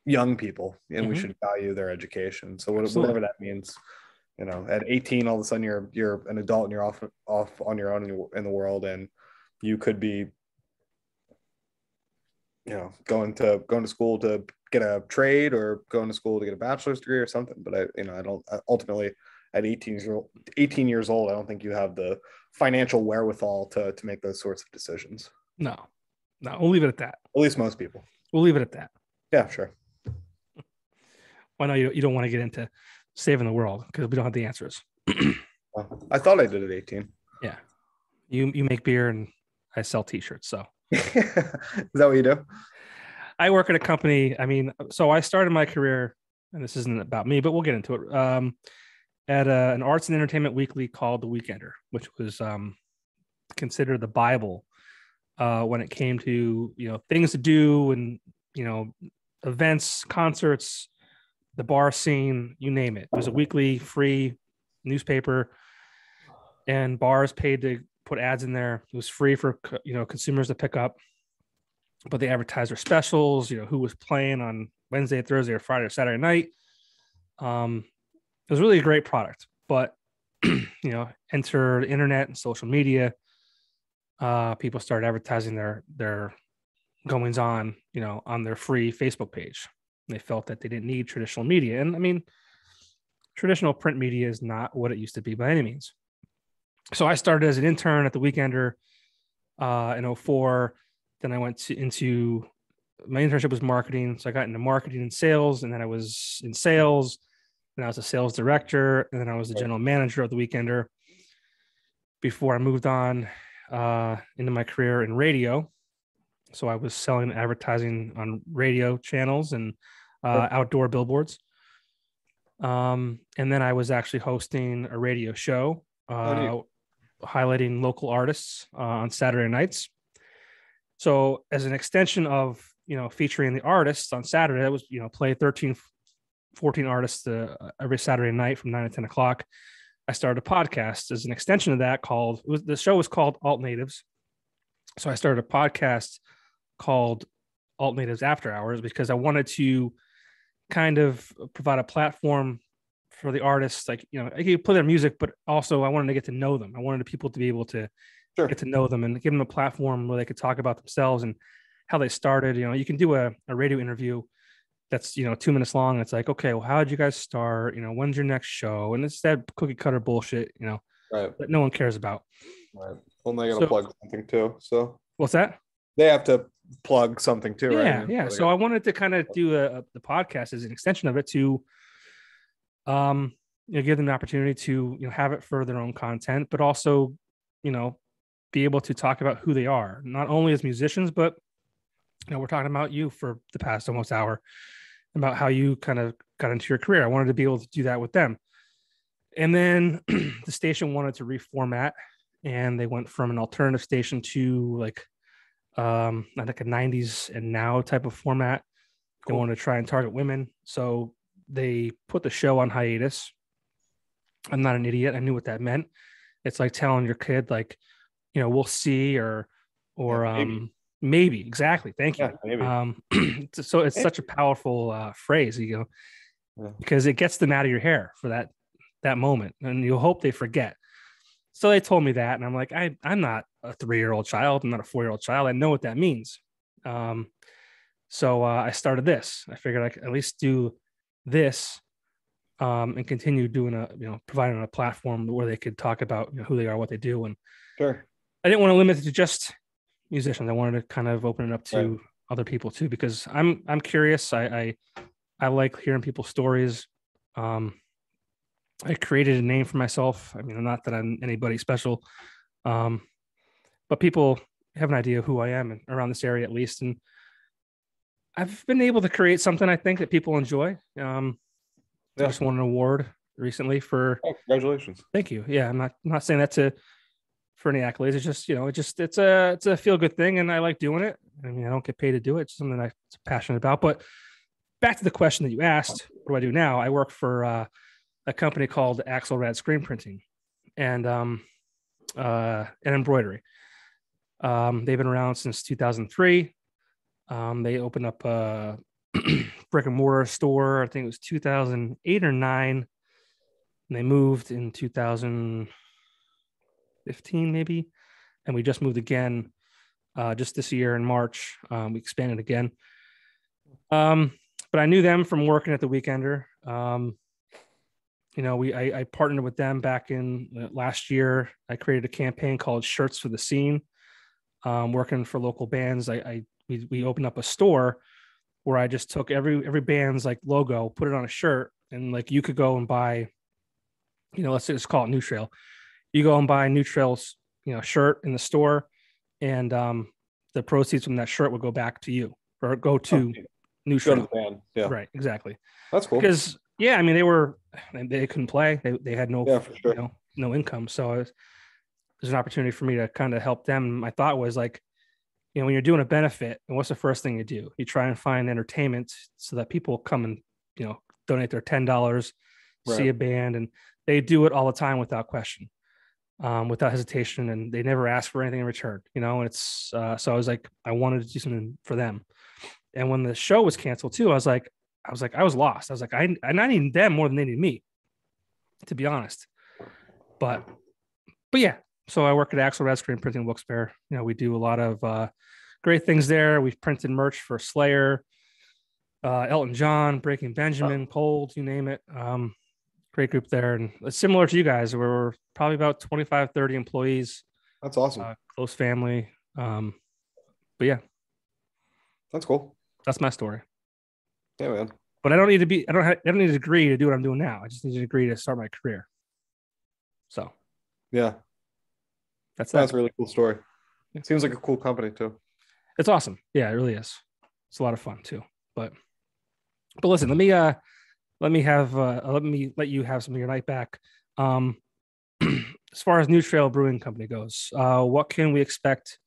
young people, and we should value their education. So whatever that means, at 18, all of a sudden you're an adult and you're off on your own in the world, and you could be, going to school to get a trade or going to school to get a bachelor's degree or something. But I don't ultimately at 18 years old, I don't think you have the financial wherewithal to make those sorts of decisions. No, we'll leave it at that. At least most people. We'll leave it at that. Yeah, sure. Well, no, you don't want to get into saving the world because we don't have the answers. Well, I thought I did at 18. Yeah. You make beer and I sell t-shirts. So is that what you do? I work at a company. So I started my career, and this isn't about me, but we'll get into it. at an arts and entertainment weekly called The Weekender, which was considered the Bible when it came to, things to do and, events, concerts, the bar scene, you name it. It was a weekly free newspaper, and bars paid to put ads in there. It was free for, consumers to pick up, but they advertised their specials, who was playing on Wednesday, Thursday, or Friday or Saturday night. It was really a great product, but enter the internet and social media. People started advertising their goings on, on their free Facebook page. They felt that they didn't need traditional media. And I mean, traditional print media is not what it used to be by any means. So I started as an intern at the Weekender in 2004. Then I went into my internship was marketing. So I got into marketing and sales, and then I was in sales. Then I was a sales director, and then I was the general manager of the Weekender before I moved on into my career in radio. So I was selling advertising on radio channels and outdoor billboards. And then I was actually hosting a radio show highlighting local artists on Saturday nights. So as an extension of, featuring the artists on Saturday, that was, play 13, 14 artists every Saturday night from 9 to 10 o'clock. I started a podcast as an extension of that the show was called Alt Natives. So I started a podcast called Alt Natives After Hours because I wanted to kind of provide a platform for the artists. Like, I could play their music, but also I wanted to get to know them. I wanted people to be able to get to know them and give them a platform where they could talk about themselves and how they started. You can do a radio interview that's 2 minutes long. It's like, okay, well, how did you guys start? When's your next show? And it's that cookie cutter bullshit, that no one cares about. Right. Well, they got to plug something too. So what's that? They have to plug something too, right? Yeah. So I wanted to kind of do the podcast as an extension of it to, give them the opportunity to, have it for their own content, but also, be able to talk about who they are, not only as musicians, but, we're talking about you for the past almost hour about how you kind of got into your career. I wanted to be able to do that with them. And then the station wanted to reformat, and they went from an alternative station to like a 90s and now type of format. Cool. They wanted to try and target women. So they put the show on hiatus. I'm not an idiot. I knew what that meant. It's like telling your kid, like, we'll see, or maybe. Exactly. Thank you. Yeah, so it's such a powerful phrase, because it gets them out of your hair for that moment, and you hope they forget. So they told me that, and I'm like, I'm not a 3-year-old child. I'm not a 4-year-old child. I know what that means. So I started this. I figured I could at least do this and continue doing providing a platform where they could talk about who they are, what they do. And sure, I didn't want to limit it to just musicians. I wanted to kind of open it up to other people too, because I'm curious. I like hearing people's stories. I created a name for myself. I mean, not that I'm anybody special, but people have an idea who I am around this area at least. And I've been able to create something I think that people enjoy. I just won an award recently for. Oh, congratulations! Thank you. Yeah, I'm not saying that for any accolades. It's just it's a feel good thing, and I like doing it. I mean, I don't get paid to do it. It's something I'm passionate about. But back to the question that you asked, what do I do now? I work for a company called Axelrad Screen Printing and embroidery. They've been around since 2003. They opened up a brick and mortar store. I think it was 2008 or 9. And they moved in 2015, maybe. And we just moved again just this year in March. We expanded again. But I knew them from working at the Weekender. I partnered with them back in last year. I created a campaign called Shirts for the Scene. Working for local bands. We opened up a store where I just took every band's like logo, put it on a shirt, and like you could go and buy, let's say, let's call it New Trail. You go and buy New Trail's, shirt in the store, and the proceeds from that shirt would go back to you or go to New Trail. Band. Yeah, right, exactly. That's cool. Because Yeah, I mean, they couldn't play. They had no, Yeah, for sure. no income. So there's an opportunity for me to kind of help them. My thought was like, when you're doing a benefit, and what's the first thing you do? You try and find entertainment so that people come and, donate their $10, see Right. a band, and they do it all the time without question, without hesitation, and they never ask for anything in return. And it's so I was like, I wanted to do something for them. And when the show was canceled too, I was lost. I was like, I need them more than they need me, to be honest. But yeah. So I work at Axel Red Screen Printing in Wilkes-Barre. We do a lot of great things there. We've printed merch for Slayer, Elton John, Breaking Benjamin, Cold, you name it. Great group there. And it's similar to you guys. We're probably about 25, 30 employees. That's awesome. Close family. But yeah. That's cool. That's my story. Yeah, man. But I don't need a degree to do what I'm doing now. I just need a degree to start my career. So yeah. That's a really cool story. Yeah. Seems like a cool company too. It's awesome. Yeah, it really is. It's a lot of fun too. But listen, let me let you have some of your night back. As far as New Trail Brewing Company goes, what can we expect?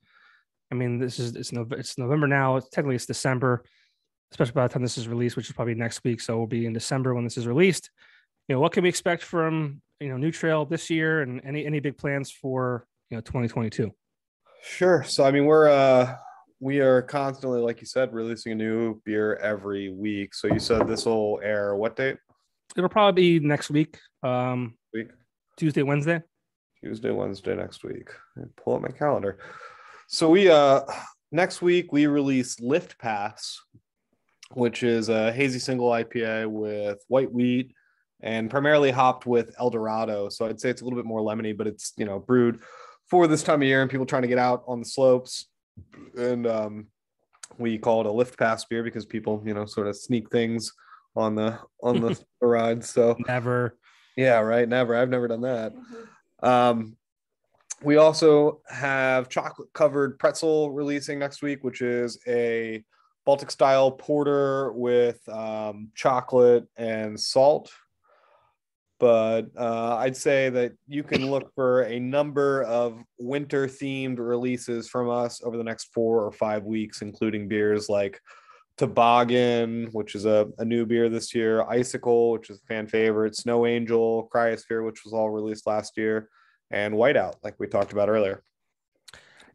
I mean, it's November now. Technically it's December, especially by the time this is released, which is probably next week. So we'll be in December when this is released. What can we expect from New Trail this year, and any big plans for 2022? Sure. So I mean, we are constantly, like you said, releasing a new beer every week. So you said this will air what date? It'll probably be next week. Tuesday, Wednesday next week. Pull up my calendar. So we next week we release Lift Pass, which is a hazy single IPA with white wheat and primarily hopped with El Dorado. So I'd say it's a little bit more lemony, but it's brewed for this time of year and people trying to get out on the slopes. And we call it a Lift Pass beer because people sort of sneak things on the ride. So never. Yeah, right. Never. I've never done that. We also have chocolate covered Pretzel releasing next week, which is a Baltic style porter with chocolate and salt. But I'd say that you can look for a number of winter themed releases from us over the next 4 or 5 weeks, including beers like Toboggan, which is a new beer this year, Icicle, which is a fan favorite, Snow Angel, Cryosphere, which was all released last year, and Whiteout, like we talked about earlier.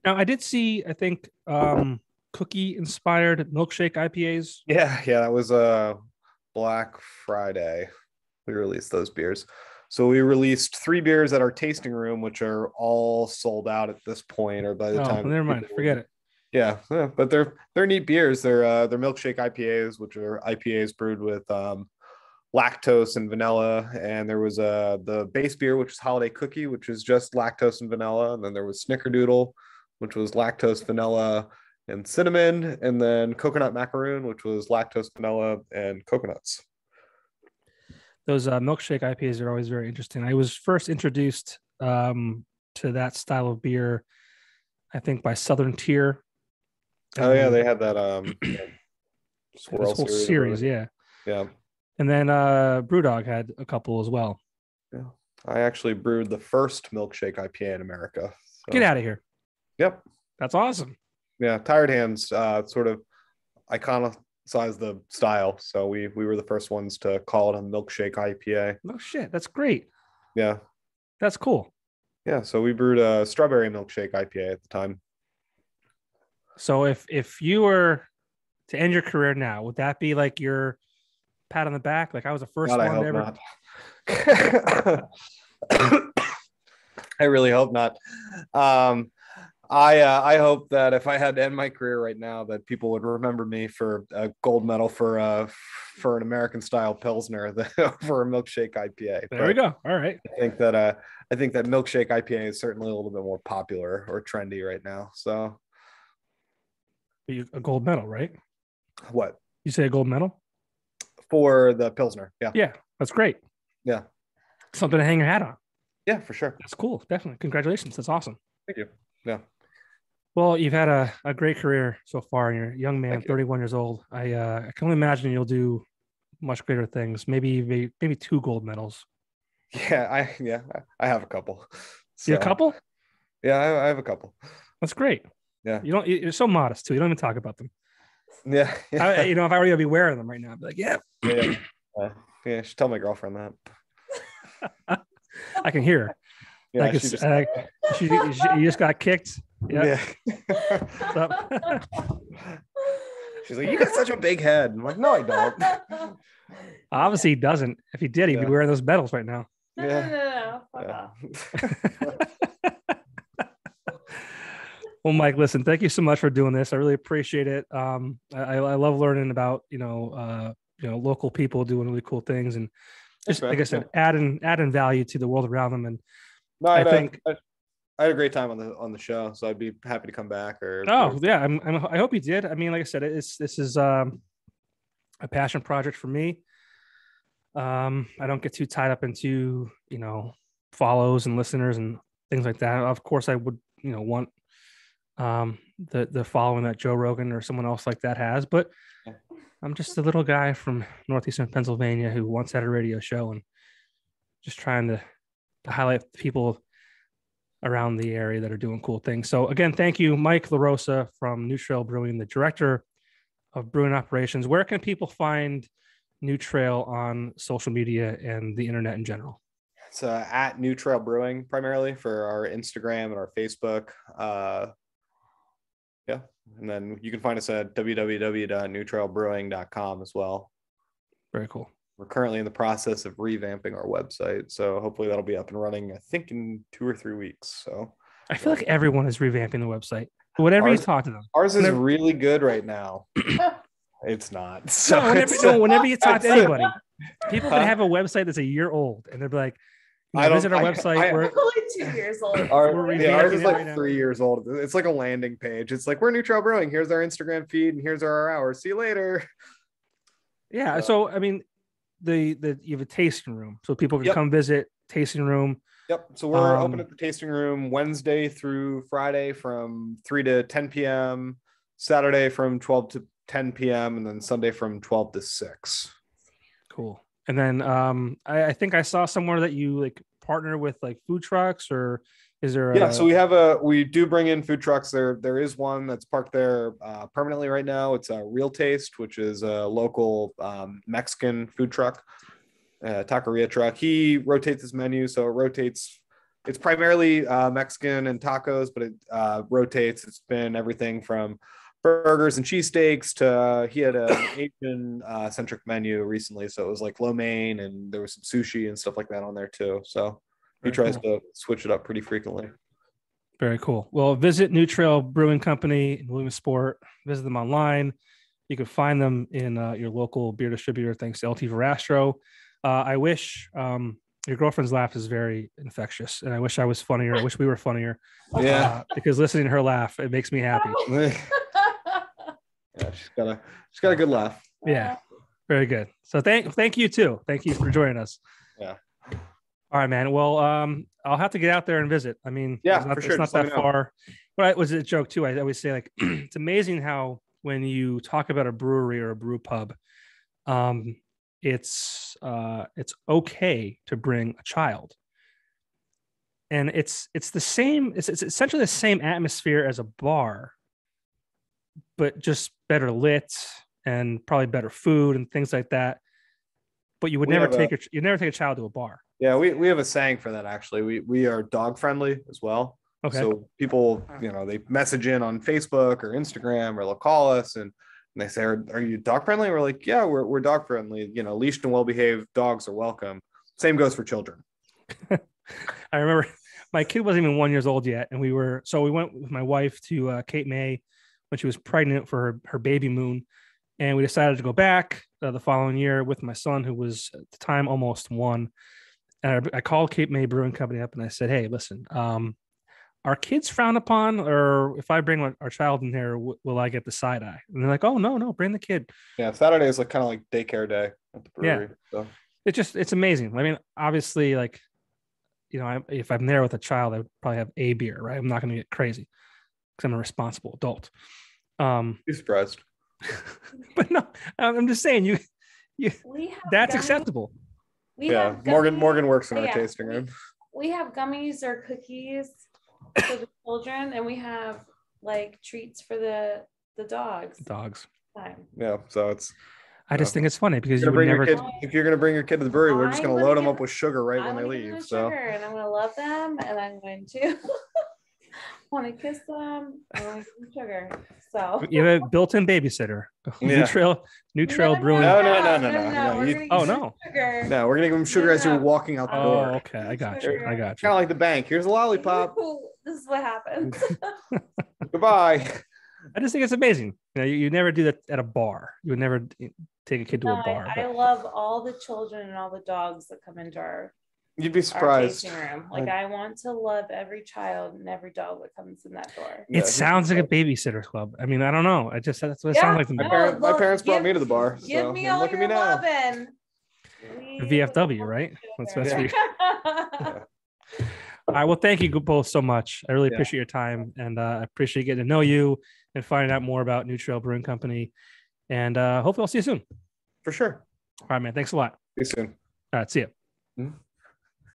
Now, I did see, I think, cookie inspired milkshake IPAs. Yeah, that was a Black Friday. We released those beers. So we released 3 beers at our tasting room, which are all sold out at this point, or by the time. Never mind, forget it. Yeah, but they're neat beers. They're milkshake IPAs, which are IPAs brewed with lactose and vanilla. And there was the base beer, which is Holiday Cookie, which is just lactose and vanilla. And then there was Snickerdoodle, which was lactose, vanilla, and cinnamon. And then Coconut Macaroon, which was lactose, vanilla, and coconuts. Those milkshake IPAs are always very interesting. I was first introduced to that style of beer, I think, by Southern Tier. Oh yeah, they had that Swirl whole series, yeah. And then Brewdog had a couple as well. Yeah, I actually brewed the first milkshake IPA in America. So. Get out of here! Yep, that's awesome. Yeah, Tired Hands sort of iconicized the style, so we were the first ones to call it a milkshake IPA. Oh shit, that's great. Yeah, that's cool. Yeah, so we brewed a strawberry milkshake IPA at the time. So if you were to end your career now, would that be like your pat on the back? Like I was the first one ever. I really hope not. I hope that if I had to end my career right now, that people would remember me for a gold medal for an American style Pilsner for a milkshake IPA. There we go. All right. I think that milkshake IPA is certainly a little bit more popular or trendy right now. So a gold medal, right? What? You say a gold medal? For the Pilsner. Yeah. Yeah. That's great. Yeah. Something to hang your hat on. Yeah, for sure. That's cool. Definitely. Congratulations. That's awesome. Thank you. Yeah. Well, you've had a great career so far, and you're a young man, 31 years old. I can only imagine you'll do much greater things. Maybe 2 gold medals. Yeah, I have a couple. So, You have a couple? Yeah, I have a couple. That's great. Yeah. You're so modest too. You don't even talk about them. Yeah. If I were you, I'd be wearing them right now. I'd be like, yeah. Yeah. I should tell my girlfriend that. I can hear her. Yeah, you just got kicked. Yeah. She's like, you got such a big head. I'm like, no, I don't. Obviously, he doesn't. If he did, he'd be wearing those medals right now. No. Fuck off. Well, Mike, listen, thank you so much for doing this. I really appreciate it. I love learning about local people doing really cool things, and just like I said, adding value to the world around them. And no, I think I had a great time on the show, so I'd be happy to come back. Yeah, I hope you did. I mean, like I said, this is a passion project for me. I don't get too tied up into follows and listeners and things like that. Of course, I would want the following that Joe Rogan or someone else like that has, but I'm just a little guy from northeastern Pennsylvania who once had a radio show and just trying to highlight people around the area that are doing cool things. So again, thank you, Mike LaRosa from New Trail Brewing, the director of brewing operations. Where can people find New Trail on social media and the internet in general? It's at New Trail Brewing primarily for our Instagram and our Facebook. Yeah. And then you can find us at www.newtrailbrewing.com as well. Very cool. We're currently in the process of revamping our website. So hopefully that'll be up and running, I think, in 2 or 3 weeks. So I feel like everyone is revamping the website. Whatever you talk to them. Ours is really good right now. It's not. So whenever you talk to anybody, people can have a website that's a year old and they're like, visit our website. We're only 2 years old. Ours is like 3 years old. It's like a landing page. It's like, we're New Trail Brewing. Here's our Instagram feed and here's our hours. See you later. Yeah. So I mean, you have a tasting room, so people can come visit tasting room. Yep. So we're open at the tasting room Wednesday through Friday from 3 to 10 p.m., Saturday from 12 to 10 p.m., and then Sunday from 12 to 6. Cool. And then I think I saw somewhere that you like partner with like food trucks, or is there? So we do bring in food trucks. There is one that's parked there permanently right now. It's a Real Taste, which is a local Mexican food truck, taqueria truck. He rotates his menu, so it rotates. It's primarily Mexican and tacos, but it rotates. It's been everything from burgers and cheesesteaks to he had an Asian centric menu recently, so it was like lo mein, and there was some sushi and stuff like that on there too. So he tries to switch it up pretty frequently. Very cool. Well, visit New Trail Brewing Company in Williamsport. Visit them online. You can find them in your local beer distributor. Thanks to LT Verastro. I wish your girlfriend's laugh is very infectious, and I wish I was funnier. I wish we were funnier. Yeah, because listening to her laugh, it makes me happy. Yeah, she's got a good laugh. Yeah, very good. So thank you too. Thank you for joining us. Yeah. All right, man. Well, I'll have to get out there and visit. I mean, for sure. It's not that far. But it was a joke too. I always say, like, it's amazing how when you talk about a brewery or a brew pub, it's okay to bring a child, and it's the same. It's essentially the same atmosphere as a bar, but just better lit and probably better food and things like that. But you would never take a child to a bar. Yeah, we have a saying for that actually. We are dog friendly as well. Okay. So people, they message in on Facebook or Instagram, or they'll call us and they say, "Are you dog friendly?" We're like, "Yeah, we're dog friendly. Leashed and well behaved dogs are welcome." Same goes for children. I remember my kid wasn't even 1 year old yet, and we went with my wife to Cape May when she was pregnant for her baby moon, and we decided to go back the following year with my son, who was at the time almost 1. And I called Cape May Brewing Company up and I said, "Hey, listen, are kids frowned upon, or if I bring our child in here, will I get the side eye?" And they're like, "Oh, no, bring the kid." Yeah, Saturday is like kind of like daycare day at the brewery. Yeah. So. It's amazing. I mean, obviously, like, if I'm there with a child, I would probably have a beer, right? I'm not going to get crazy because I'm a responsible adult. Be surprised. But no, I'm just saying, We have That's gummies. acceptable. We Yeah, have Morgan gummies. works in our Yeah, tasting room. We have gummies or cookies for the children, and we have like treats for the dogs. Dogs. Time. Yeah, so it's. I just think it's funny because You're you gonna would bring your never. kid, if you're gonna bring your kid to the brewery, we're just I'm gonna gonna load them give- up with sugar right I'm when they gonna give them leave. So sugar, and I'm gonna love them, and I'm going to want to kiss them, and I'm gonna give them sugar. So You have a built-in babysitter. Yeah. New Trail Brewing. No. We're You- gonna give Oh, them no. sugar. no, we're gonna give them sugar as you're walking out the Oh, door. okay. I got you. Sugar. I got you. Kind of like the bank. Here's a lollipop. This is what happens. Goodbye. I just think it's amazing. You never do that at a bar. You would never take a kid to No, a bar. I love all the children and all the dogs that come into our You'd be our surprised. tasting room. Like I want to love every child and every dog that comes in that door. It sounds like a babysitter club. I mean, I don't know. That's what it Yeah. sounds like to me. My parents brought me to the bar. Give so me look all at your me now. loving. VFW, right? That's Yeah. sweet. All right. Well, thank you both so much. I really Yeah. appreciate your time, and I appreciate getting to know you and finding out more about New Trail Brewing Company. And hopefully I'll see you soon. For sure. All right, man. Thanks a lot. See you soon. All right. See you. Mhm.